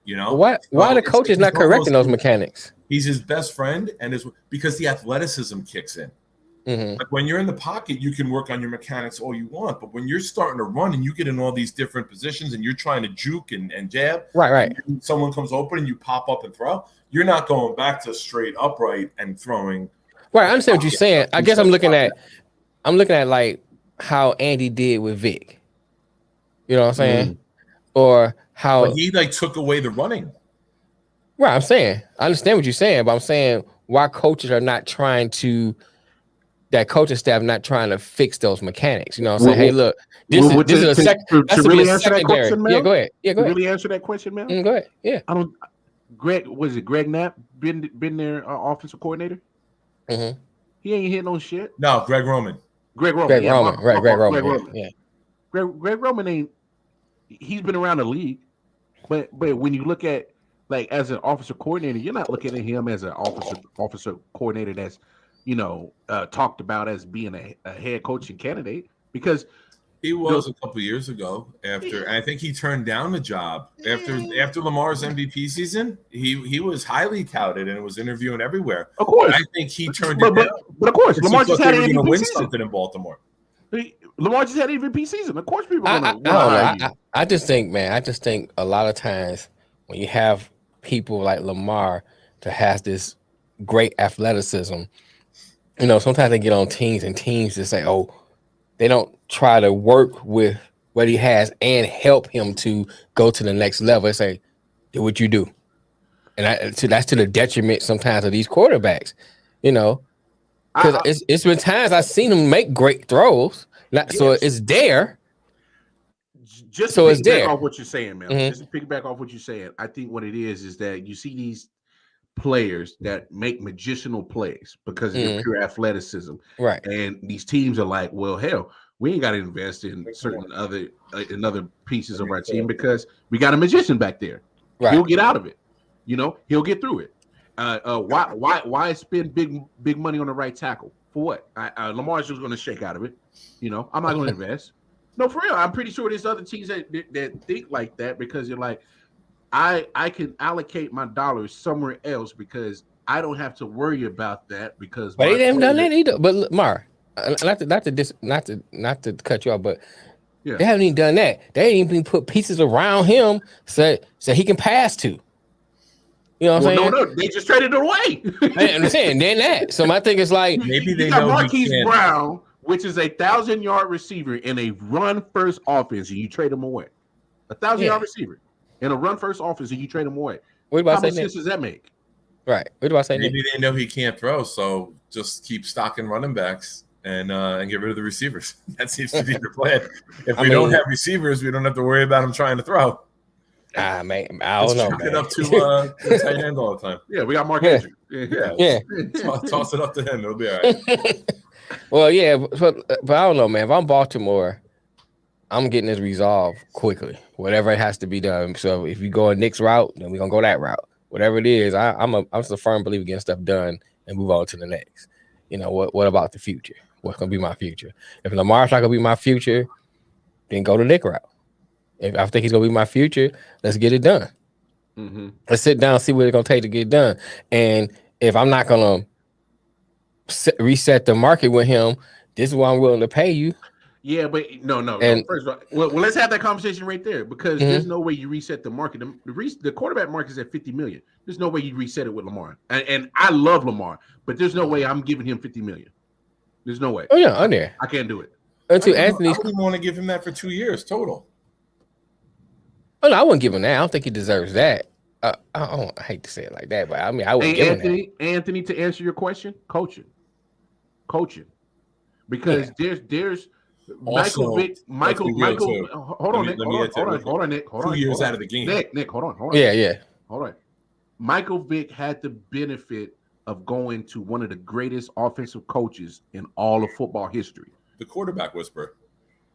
You know, why the coach is not correcting those mechanics? He's his best friend, and because the athleticism kicks in. Like when you're in the pocket, you can work on your mechanics all you want, but when you're starting to run and you get in all these different positions and you're trying to juke and jab, right, and someone comes open and you pop up and throw, you're not going back to straight upright and throwing. Right, I understand what you're saying. I guess I'm looking at like how Andy did with Vic. You know what I'm saying? Or how he like took away the running. Right, I'm saying I understand what you're saying, but I'm saying why coaches are not trying to. That coaching staff not trying to fix those mechanics. You know what I'm saying? Hey, look, this is a secondary. Yeah, go ahead. Really answer that question, man? Go ahead. Yeah. Greg Knapp been their offensive coordinator? He ain't hit no shit. No, Greg Roman. Greg Roman. Yeah. Greg Roman ain't. He's been around the league, but when you look at like as an offensive coordinator, you're not looking at him as an offensive coordinator that's talked about as being a head coaching candidate, because he was a couple years ago. I think he turned down the job after Lamar's MVP season. He was highly touted and was interviewing everywhere. Of course, but I think he turned it down. But of course, Lamar just had an MVP win season. Something in Baltimore. Lamar just had an MVP season. Of course, people are going to. I just think a lot of times when you have people like Lamar to has this great athleticism. Sometimes they get on teams and teams just say, oh, they don't try to work with what he has and help him to go to the next level. They say, do what you do. And that's to the detriment sometimes of these quarterbacks, because it's been times I've seen him make great throws. So it's there. Just to piggyback off what you're saying, man. Just to piggyback off what you're saying, I think what it is that you see these players that make magicianal plays because of their pure athleticism, right? And these teams are like, well, hell, we ain't got to invest in certain other pieces of our team because we got a magician back there. Right. He'll get out of it. He'll get through it. Why spend big money on the right tackle for what? Lamar's just going to shake out of it. I'm not going to invest. No, for real. I'm pretty sure there's other teams that think like that because you're like, I can allocate my dollars somewhere else because I don't have to worry about that because. But they haven't done that either. But Mar, not to cut you off, but they haven't even done that. They ain't even put pieces around him so he can pass to. You know what I'm saying? No, they just traded it away. I understand. Then that. So my thing is like maybe they got know Marquise Brown, which is a 1,000-yard receiver in a run-first offense, and you trade him away. 1,000-yard receiver. In a run-first offense, and you trade him away. How much sense does that make? Right. What do I say? Maybe they know he can't throw, so just keep stocking running backs and get rid of the receivers. That seems to be their plan. If we don't have receivers, we don't have to worry about them trying to throw. Man, I don't know. Chuck it up to the tight end all the time. Yeah, we got Mark Andrews. Yeah. Toss it up to him. It'll be all right. Well, yeah, but I don't know, man. If I'm Baltimore, I'm getting this resolved quickly. Whatever it has to be done. So if you go a Knicks route, then we're gonna go that route. Whatever it is, I'm just a firm believer getting stuff done and move on to the next. What about the future? What's gonna be my future? If Lamar's not gonna be my future, then go the Knicks route. If I think he's gonna be my future, let's get it done. Let's sit down and see what it's gonna take to get it done. And if I'm not gonna reset the market with him, this is what I'm willing to pay you. Yeah, but no. First of all, well, let's have that conversation right there because there's no way you reset the market. The quarterback market is at $50 million. There's no way you reset it with Lamar. And I love Lamar, but there's no way I'm giving him $50 million. There's no way. Oh yeah, on there. I can't do it. Until I Anthony, wouldn't want to give him that for 2 years total. Oh no, I wouldn't give him that. I don't think he deserves that. I hate to say it like that, but I mean, I would give him that. Anthony, to answer your question, coaching, because there's Michael Vick. Michael. Hold on, Nick. Hold on, Nick. 2 years out of the game. Nick, hold on. Yeah. Hold on. Michael Vick had the benefit of going to one of the greatest offensive coaches in all of football history. The quarterback whisperer.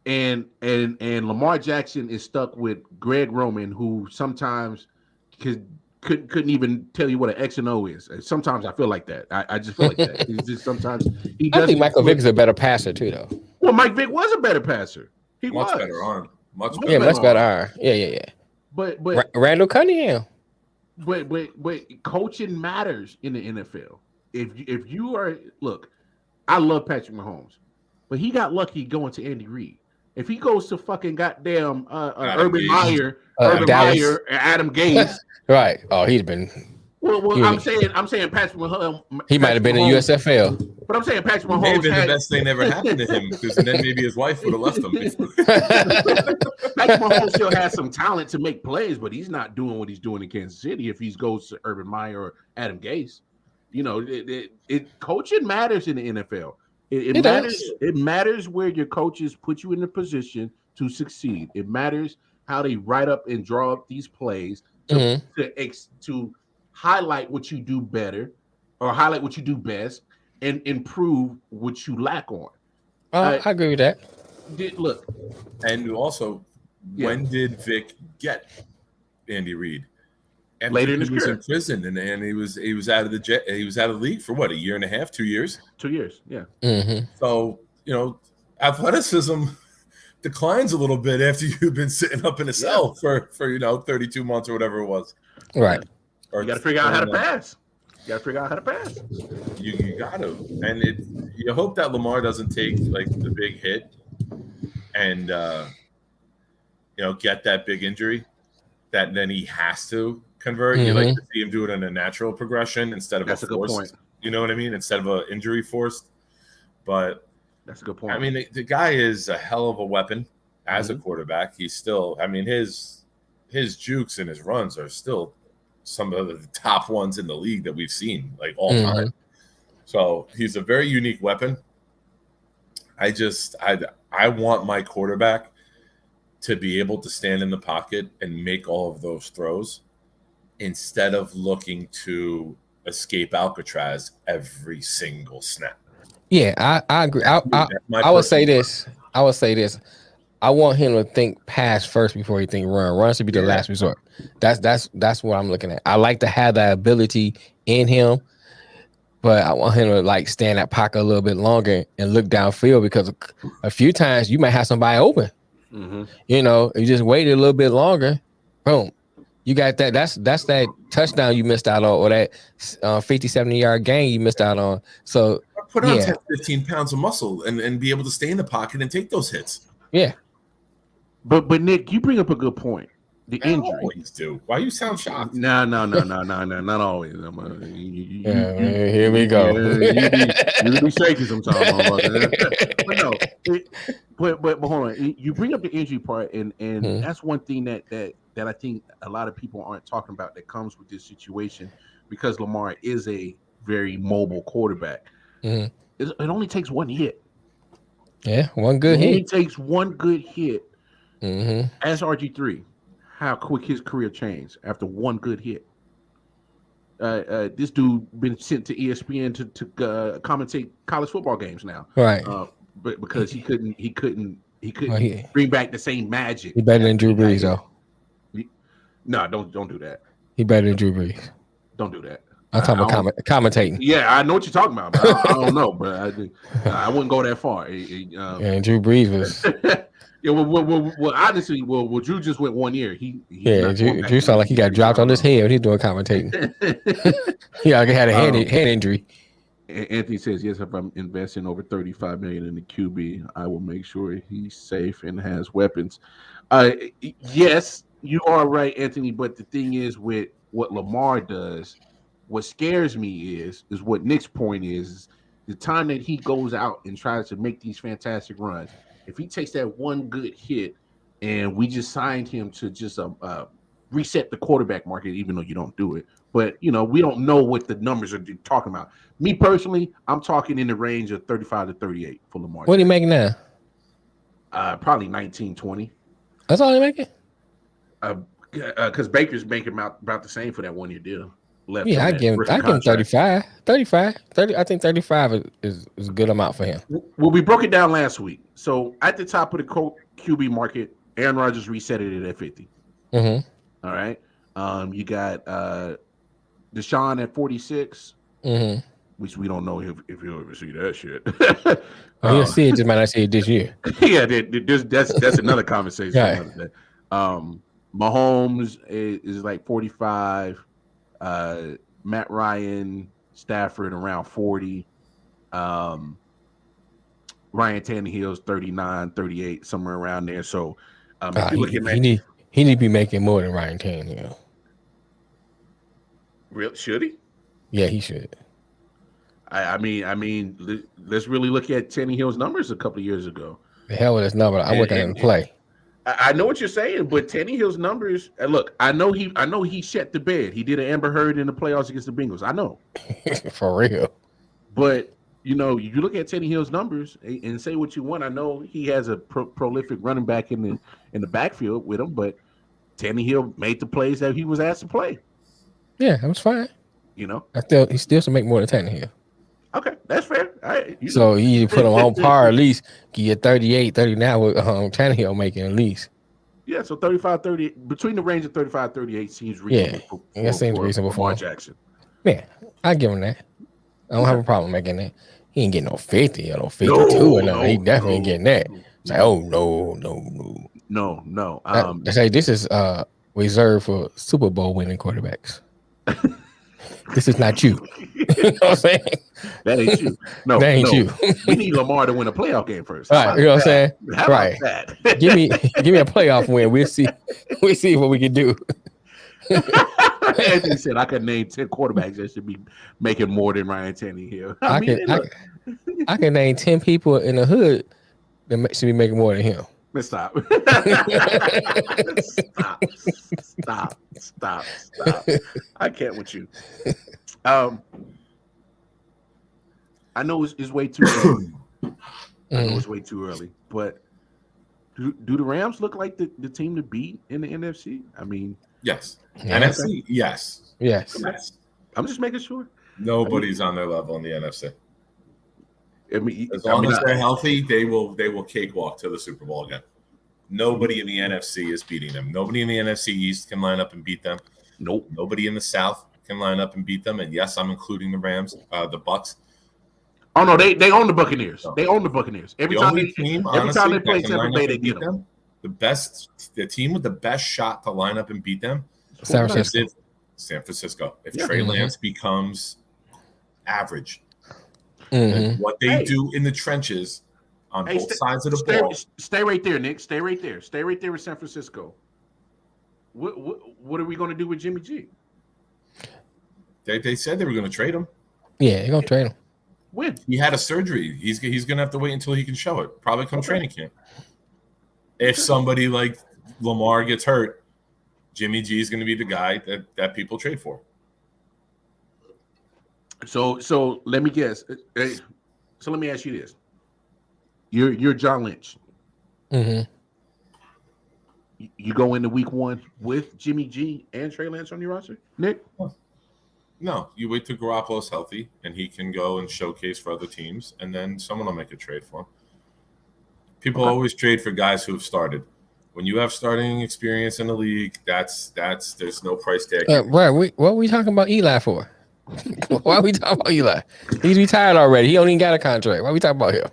And Lamar Jackson is stuck with Greg Roman, who sometimes couldn't even tell you what an X and O is. Sometimes I feel like that. I just feel like that. It's just sometimes he doesn't. I think Michael Vick is a better passer too, though. Well, Mike Vick was a better passer. He much was better arm. Much better arm. Yeah. But Randall Cunningham. But coaching matters in the NFL. If you are I love Patrick Mahomes, but he got lucky going to Andy Reid. If he goes to fucking goddamn Urban Meyer, and Adam Gase, right? Oh, he's been. Well, I'm saying Patrick Mahomes. He might have been in USFL. But I'm saying Patrick Mahomes may have been the best thing that ever happened to him, because then maybe his wife would have left him. Patrick Mahomes still has some talent to make plays, but he's not doing what he's doing in Kansas City if he goes to Urban Meyer or Adam Gase. You know, coaching matters in the NFL. It matters. Does. It matters where your coaches put you in a position to succeed. It matters how they write up and draw up these plays to highlight what you do better or highlight what you do best and improve what you lack on. I agree with that. Look, and also, when did Vic get Andy Reid? And later in his career, in prison, and he was out of the league for what, a year and a half, 2 years. 2 years, yeah. Mm-hmm. So athleticism declines a little bit after you've been sitting up in a cell for 32 months or whatever it was. Right. Or you got to figure out how to pass. You got to, and you hope that Lamar doesn't take like the big hit and get that big injury that then he has to convert. You like to see him do it in a natural progression instead of a forced. Good point. You know what I mean? Instead of an injury forced. But that's a good point. I mean, the guy is a hell of a weapon as a quarterback. He's still, I mean, his jukes and his runs are still some of the top ones in the league that we've seen, like all time. So he's a very unique weapon. I want my quarterback to be able to stand in the pocket and make all of those throws instead of looking to escape Alcatraz every single snap. Yeah, I agree. I would say this. I want him to think pass first before he think run. Run should be the last resort. That's what I'm looking at. I like to have that ability in him, but I want him to like stand that pocket a little bit longer and look downfield, because a few times you might have somebody open. You just waited a little bit longer, boom, you got that. That's that touchdown you missed out on, or that 50-70-yard gain you missed out on. So put on 10-15 pounds of muscle and be able to stay in the pocket and take those hits. Yeah. But Nick, you bring up a good point. The injury. Always do. Why you sound shocked? No, not always. Here we go. You be shaky sometimes, but hold on. You bring up the injury part, and that's one thing that I think a lot of people aren't talking about that comes with this situation, because Lamar is a very mobile quarterback. It only takes one hit. Yeah, one good hit. It only takes one good hit. As RG3. How quick his career changed after one good hit. This dude been sent to ESPN to commentate college football games now, right? But because he couldn't bring back the same magic. He better than Drew Brees, though. No, don't do that. He better than Drew Brees. Don't do that. I'm talking about commentating. Yeah, I know what you're talking about, but I don't know. But I wouldn't go that far. And Drew Brees was. Yeah, well, honestly, Drew just went 1 year. Drew sounded like he got dropped on his head when he's doing commentating. He had a hand injury. Anthony says, yes, if I'm investing over $35 million in the QB, I will make sure he's safe and has weapons. Yes, you are right, Anthony, but the thing is, with what Lamar does, what scares me is what Nick's point is the time that he goes out and tries to make these fantastic runs. If he takes that one good hit, and we just signed him to just reset the quarterback market, even though you don't do it, but we don't know what the numbers are talking about. Me personally, I'm talking in the range of 35 to 38 for Lamar. What are you making now? Probably 19, 20. That's all they're making. Because Baker's making about the same for that 1 year deal. Left Yeah, on I that give him contract. 35. 35. 30. I think 35 is a good amount for him. Well, we broke it down last week. So at the top of the QB market, Aaron Rodgers reset it at 50. Mm-hmm. All right. You got Deshaun at 46, which we don't know if he'll ever see that shit. He'll see it, just might not see it this year. Yeah, that's another conversation. Right. Another day. Mahomes is like 45. Matt Ryan, Stafford around 40. Ryan Tannehill's 39, 38, somewhere around there. So if you look at he need to be making more than Ryan Tannehill. Real should he? Yeah, he should. I mean, let's really look at Tannehill's numbers a couple of years ago. The hell with his number. I look at him play. I know what you're saying, but Tannehill's numbers. Look, I know he shut the bed. He did an Amber Heard in the playoffs against the Bengals. I know, for real. But you look at Tannehill's numbers and say what you want. I know he has a prolific running back in the backfield with him, but Tannehill made the plays that he was asked to play. Yeah, that was fine. He still should make more than Tannehill. Okay, that's fair. So you put him on par at least. Get 38, 30 now with Tannehill making at least. Yeah, so 35, 30, between the range of 35, 38 seems reasonable. Yeah, that seems reasonable for Lamar Jackson. Yeah, I give him that. I don't have a problem making that. He ain't getting no 50 or no 52 or nothing. He definitely ain't getting that. It's like, oh no. They say this is reserved for Super Bowl winning quarterbacks. This is not you. You know what I'm saying? That ain't you. No, that ain't you. We need Lamar to win a playoff game first. Right, you know what I'm saying? How right. about that? give me a playoff win. We'll see what we can do. Anthony said I could name 10 quarterbacks that should be making more than Ryan Tannehill. I can name 10 people in the hood that should be making more than him. Stop. Stop. I can't with you. I know it's way too early. It's way too early, but do the Rams look like the team to beat in the NFC? I mean, yes. NFC, yes. I'm just making sure. Nobody's on their level in the NFC. I mean, as long as they're healthy, they will cakewalk to the Super Bowl again. Nobody in the NFC is beating them. Nobody in the NFC East can line up and beat them. Nope. Nobody in the South can line up and beat them. And yes, I'm including the Rams, the Bucks. Oh no, they own the Buccaneers. They own the Buccaneers. Every time they play Tampa Bay, they get them. The team with the best shot to line up and beat them, San Francisco. If Trey Lance becomes average, what they do in the trenches on both sides of the ball. Stay right there, Nick. Stay right there. Stay right there with San Francisco. What are we going to do with Jimmy G? They said they were going to trade him. Yeah, they're going to trade him. When? He had a surgery. He's going to have to wait until he can show it. Probably come training camp. If somebody like Lamar gets hurt, Jimmy G is going to be the guy that people trade for. So let me guess. So let me ask you this. You're John Lynch. Mm-hmm. You go into week 1 with Jimmy G and Trey Lance on your roster, Nick? No, you wait till Garoppolo's healthy and he can go and showcase for other teams, and then someone will make a trade for him. People always trade for guys who have started. When you have starting experience in the league, that's there's no price tag. What are we talking about Eli for? Why are we talking about Eli? He's retired already. He don't even got a contract. Why are we talking about him?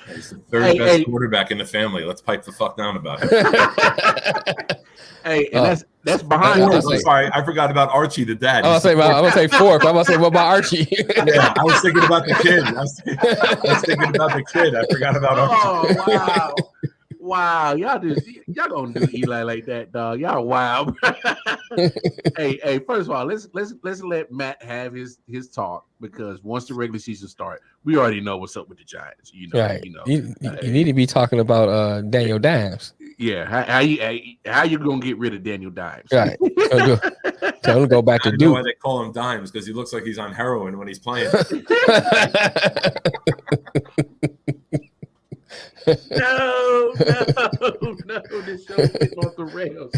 He's the third best quarterback in the family. Let's pipe the fuck down about him. That's behind. I'm sorry, I forgot about Archie, the dad. I'm gonna say fourth. I'm gonna say what about Archie? Yeah, I was thinking about the kid. I was thinking about the kid. I forgot about Archie. Oh wow, y'all gonna do Eli like that, dog? Y'all wild. Hey, first of all, let's let Matt have his talk, because once the regular season starts, we already know what's up with the Giants. Right. You need to be talking about Daniel Dimes. Yeah, how you gonna get rid of Daniel Dimes? Right. Tell him to go back to Duke. I know why they call him Dimes, because he looks like he's on heroin when he's playing. No. This show's getting off the rails.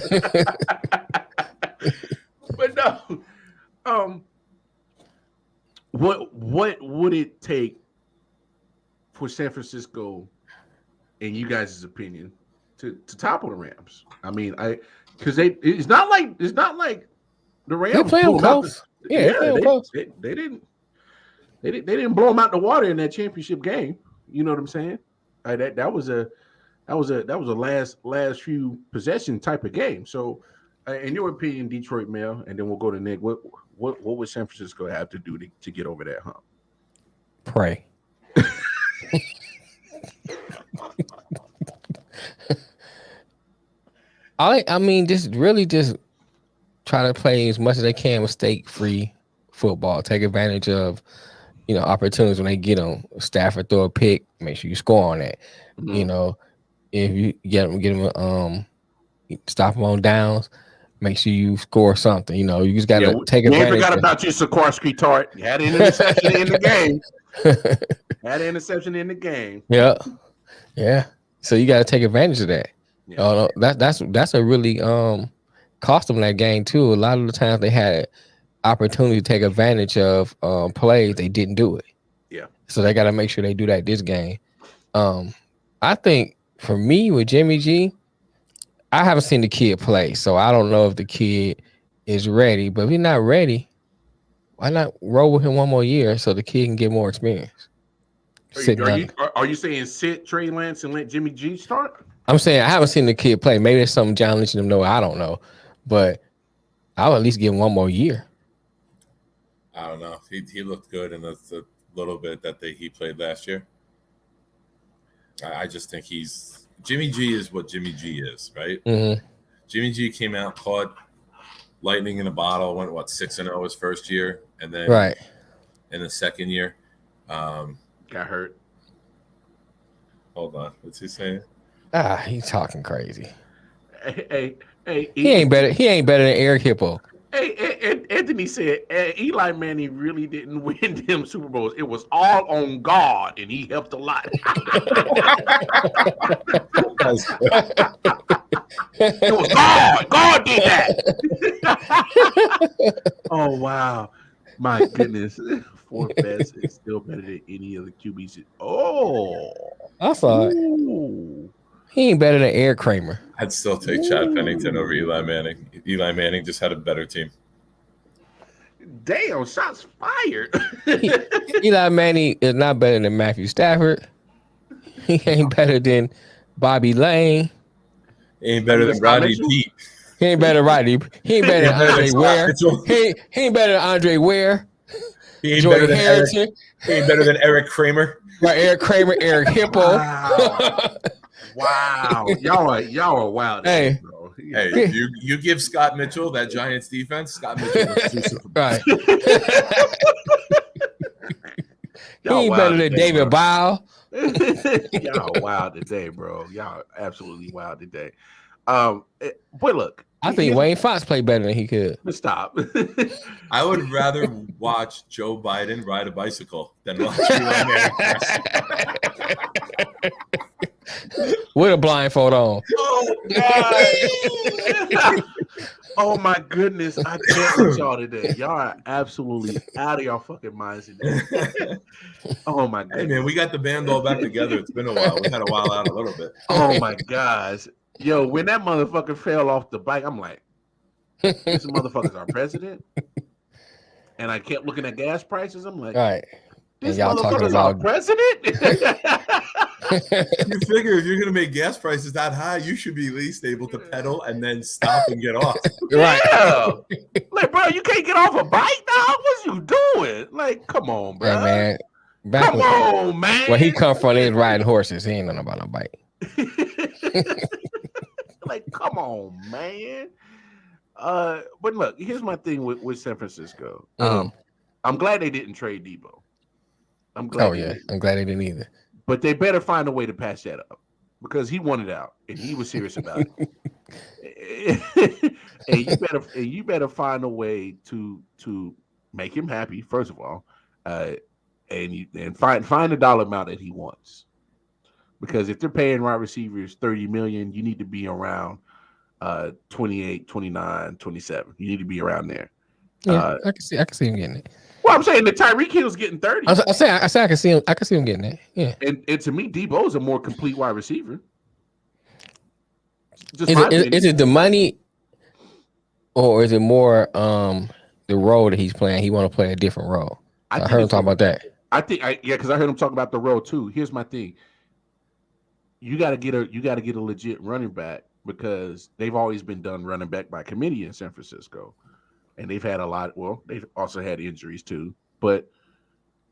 But no. What would it take for San Francisco, in you guys' opinion, to topple the Rams? I mean, because it's not like the Rams. They play them close. They play them close. They didn't blow them out the water in that championship game. You know what I'm saying? That was a last few possession type of game. So, in your opinion, Detroit Mel, and then we'll go to Nick. What would San Francisco have to do to get over that hump? Pray. I mean, just try to play as much as they can mistake-free football. Take advantage of, opportunities when they get them. Stafford throw a pick, make sure you score on that. Mm-hmm. If you get them, stop them on downs, make sure you score something. You just got to take advantage. We forgot about you, Sikorsky Tart. You had an interception in the game. Yeah. So you got to take advantage of that. Yeah. That's a really cost them that game too. A lot of the times they had opportunity to take advantage of plays, they didn't do it. Yeah. So they got to make sure they do that this game. I think for me with Jimmy G, I haven't seen the kid play, so I don't know if the kid is ready. But if he's not ready, why not roll with him one more year so the kid can get more experience? Are you saying sit Trey Lance and let Jimmy G start? I'm saying I haven't seen the kid play. Maybe there's something challenging him. No, I don't know. But I'll at least give him one more year. I don't know. He looked good in the little bit that he played last year. I just think Jimmy G is what Jimmy G is, right? Mm-hmm. Jimmy G came out, caught lightning in a bottle, went 6-0 his first year, and then in the second year, got hurt. Hold on, what's he saying? He's talking crazy. Hey, he ain't better. He ain't better than Eric Hippo. Hey, Anthony said Eli Manning really didn't win them Super Bowls. It was all on God, and he helped a lot. It was God. God did that. Oh, wow. My goodness. Fourth best is still better than any of the QBs. Oh. I saw it. He ain't better than Eric Kramer. I'd still take Chad Pennington over Eli Manning. Eli Manning just had a better team. Damn, shots fired. Eli Manning is not better than Matthew Stafford. He ain't better than Bobby Lane. He ain't better than Rodney Peete. He ain't better than Rodney. He ain't better than Andre Ware. He ain't better than Andre Ware. He ain't better than Eric. He ain't better than Eric Kramer. Right, Eric Kramer, Eric Hippo. Wow. Y'all are wild. Hey, bro. Hey, you give Scott Mitchell that Giants defense. Scott Mitchell was right. He ain't better than David Bile. Y'all wild today, bro. Y'all absolutely wild today. But look, I think Wayne Fox played better than he could. Stop. I would rather watch Joe Biden ride a bicycle than watch Eli Manning. With a blindfold on. Oh, God. Oh, my goodness. I can't with y'all today. Y'all are absolutely out of y'all fucking minds today. Oh, my goodness. Hey, man, we got the band all back together. It's been a while. We had a while out a little bit. Oh, my gosh. Yo, when that motherfucker fell off the bike, I'm like, this motherfucker's our president? And I kept looking at gas prices. I'm like, right. This motherfucker's our president? You figure if you're going to make gas prices that high, you should be at least able to pedal and then stop and get off. Right. Yeah. Like, bro, you can't get off a bike, dog? What you doing? Like, come on, bro. Hey, man. Come on, man. Where he come from, he was riding horses. He ain't know about no bike. Like, come on, man. But look, here's my thing with San Francisco. I'm glad they didn't trade Debo. I'm glad they didn't either. But they better find a way to patch that up because he wanted out and he was serious about it. and you better find a way to make him happy, first of all, and find the dollar amount that he wants. Because if they're paying wide receivers $30 million, you need to be around 28, 29, 27. You need to be around there. Yeah, I can see him getting it. Well, I'm saying that Tyreek Hill's getting 30. I say I can see him getting it. Yeah. And to me, Debo's a more complete wide receiver. Is it the money, or is it more the role that he's playing? He want to play a different role. I heard him talk about that. Because I heard him talk about the role too. Here's my thing. You got to get a legit running back, because they've always been done running back by committee in San Francisco, and they've had a lot. Well, they've also had injuries too. But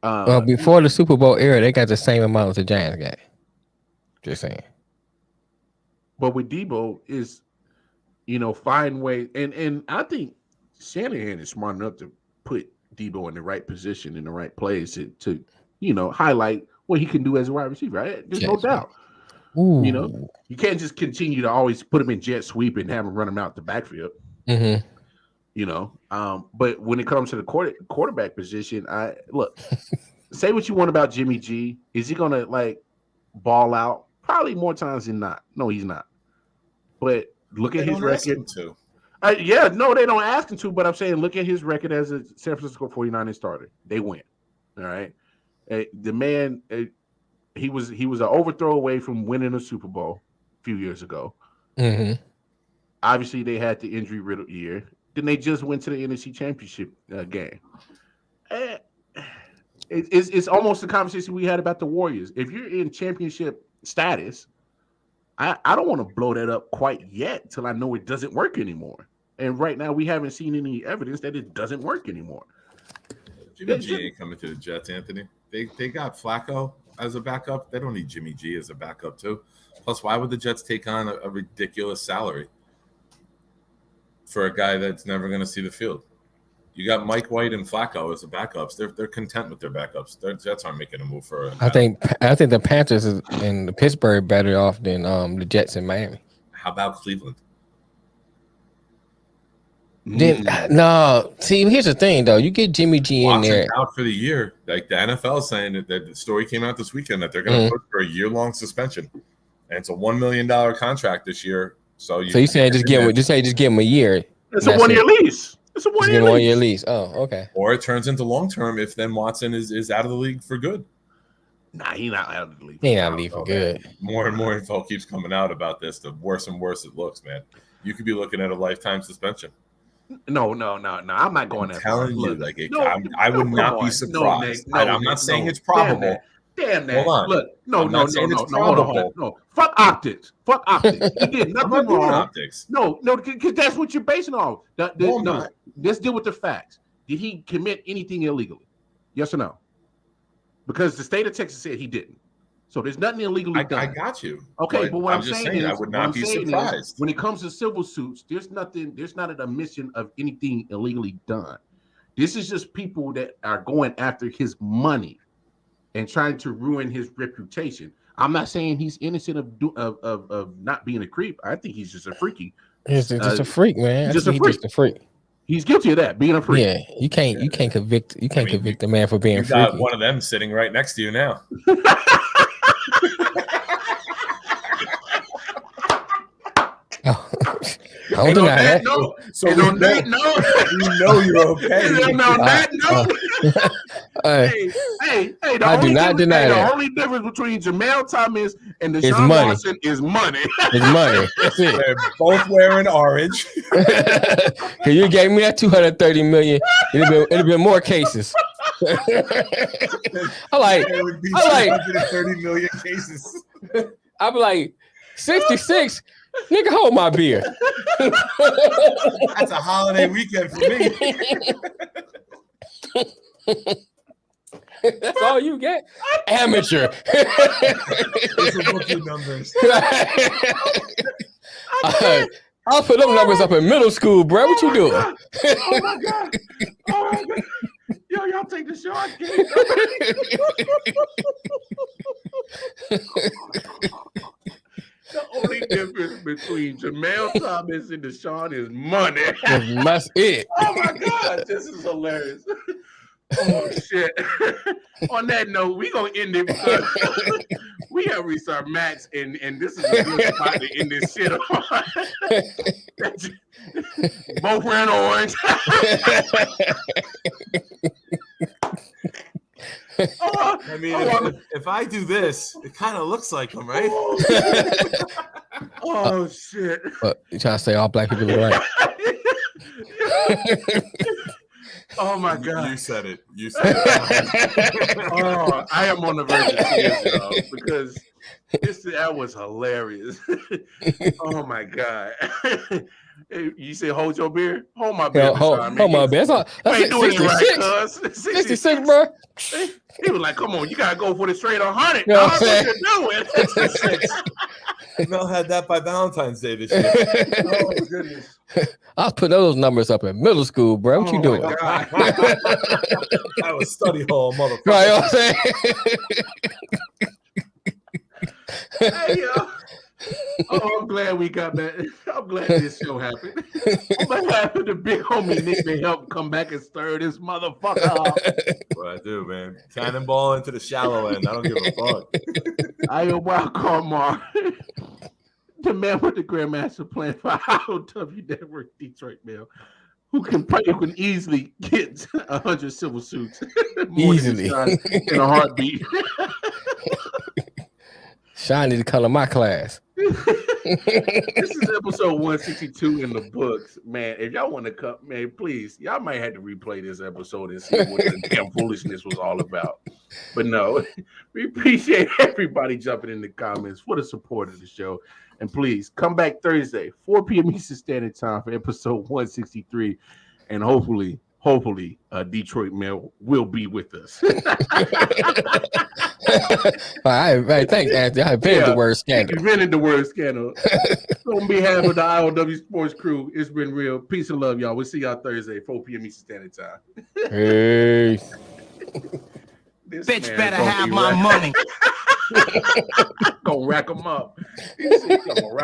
before the Super Bowl era, they got the same amount as the Giants got. Just saying. But with Debo is, find ways, and I think Shanahan is smart enough to put Debo in the right position, in the right place to highlight what he can do as a wide receiver. There's no doubt. Ooh. You can't just continue to always put him in jet sweep and have him run him out the backfield. Mm-hmm. But when it comes to the quarterback position, say what you want about Jimmy G. Is he gonna ball out? Probably more times than not. No, he's not. But look at his record. No, they don't ask him to. But I'm saying, look at his record as a San Francisco 49ers starter. They win. All right. The man, he was an overthrow away from winning a Super Bowl a few years ago. Mm-hmm. Obviously, they had the injury-riddled year. Then they just went to the NFC Championship game. It's almost the conversation we had about the Warriors. If you're in championship status, I don't want to blow that up quite yet till I know it doesn't work anymore. And right now, we haven't seen any evidence that it doesn't work anymore. Jimmy G ain't coming to the Jets, Anthony. They got Flacco as a backup. They don't need Jimmy G as a backup too. Plus, why would the Jets take on a ridiculous salary for a guy that's never going to see the field? You got Mike White and Flacco as the backups. They're content with their backups. Their Jets aren't making a move for. I think the Panthers and the Pittsburgh are better off than the Jets in Miami. How about Cleveland? Then no. See, here's the thing though. You get Jimmy G in there out for the year. Like the NFL is saying that the story came out this weekend that they're going to put for a year-long suspension, and it's a $1 million contract this year. So you saying just give him a year. It's a 1 year lease. It's a 1 year lease. Oh, okay. Or it turns into long term if then Watson is out of the league for good. Nah, he's not out of the league. He ain't out of the league for good. More and more info keeps coming out about this. The worse and worse it looks, man. You could be looking at a lifetime suspension. No. I'm not going there. I'm telling you, I would not be surprised. I'm not saying it's probable. Damn that. Hold on. Look, no. Fuck optics. He did nothing wrong. Optics. No, because that's what you're basing on. No, let's deal with the facts. Did he commit anything illegally? Yes or no? Because the state of Texas said he didn't. So there's nothing illegally done. I got you. Okay, but what I'm saying is, I would not be surprised. When it comes to civil suits, there's not an admission of anything illegally done. This is just people that are going after his money and trying to ruin his reputation. I'm not saying he's innocent of not being a creep. I think he's just a freaky. He's just a freak, man. Just a freak. He's guilty of that, being a freak. Yeah, you can't convict a man for being freaky. You got one of them sitting right next to you now. I don't deny that. So on that note, you know you're okay. Hey, I do not deny that. The only difference between Jamel Thomas and Deshaun Watson is money. It's money. That's it. They're both wearing orange. Cause you gave me that $230 million. It'd been more cases. I like 30 million cases. I'm like 66. Nigga, hold my beer. That's a holiday weekend for me. That's all you get? Amateur. Numbers. I'll put them numbers up in middle school, bro. What you doing? Oh my god. Yo, y'all take the shot. The only difference between Jamel Thomas and Deshaun is money. That's it. Oh my god, this is hilarious. Oh shit. On that note, we're gonna end it because we have reached our max, and this is a good spot to end this shit on. Both ran orange. I mean, if I do this, it kind of looks like him, right? Oh shit! You trying to say all black people look alike? Oh my god! You said it. You said it. Oh, I am on the verge of tears, y'all, because that was hilarious. Oh my god! You say hold your beer? Hold my beer. Hold my beer. That's ain't doing it right, cuz. 66, bro. He was like, "Come on, you gotta go for the straight 100. You know what you're doing." Mel had that by Valentine's Day this year. Oh goodness! I was putting those numbers up in middle school, bro. What you doing? That was study hall, motherfucker. Right, you know what I'm saying? Hey, yo. Oh, I'm glad we got that. I'm glad this show happened. I'm glad the big homie Nick may help come back and stir this motherfucker up. What I do, man? Cannonball into the shallow end. I don't give a fuck. I.O.W. Carmar, the man with the Grandmaster plan for I.O.W. Network Detroit Mail, who can easily get 100 civil suits easily in a heartbeat. Shiny the color of my class. This is episode 162 in the books, man. If y'all want to come, man, please, y'all might have to replay this episode and see what the damn foolishness was all about. But no, we appreciate everybody jumping in the comments for the support of the show. And please come back Thursday, 4 p.m. Eastern Standard Time for episode 163. And hopefully, Detroit Mail will be with us. All right, thanks, Anthony. I invented the word scandal. You invented the word scandal. On behalf of the I.O.W. Sports crew, it's been real. Peace and love, y'all. We'll see y'all Thursday, 4 p.m. Eastern Standard Time. Hey. Bitch better have my money. Gonna rack them up.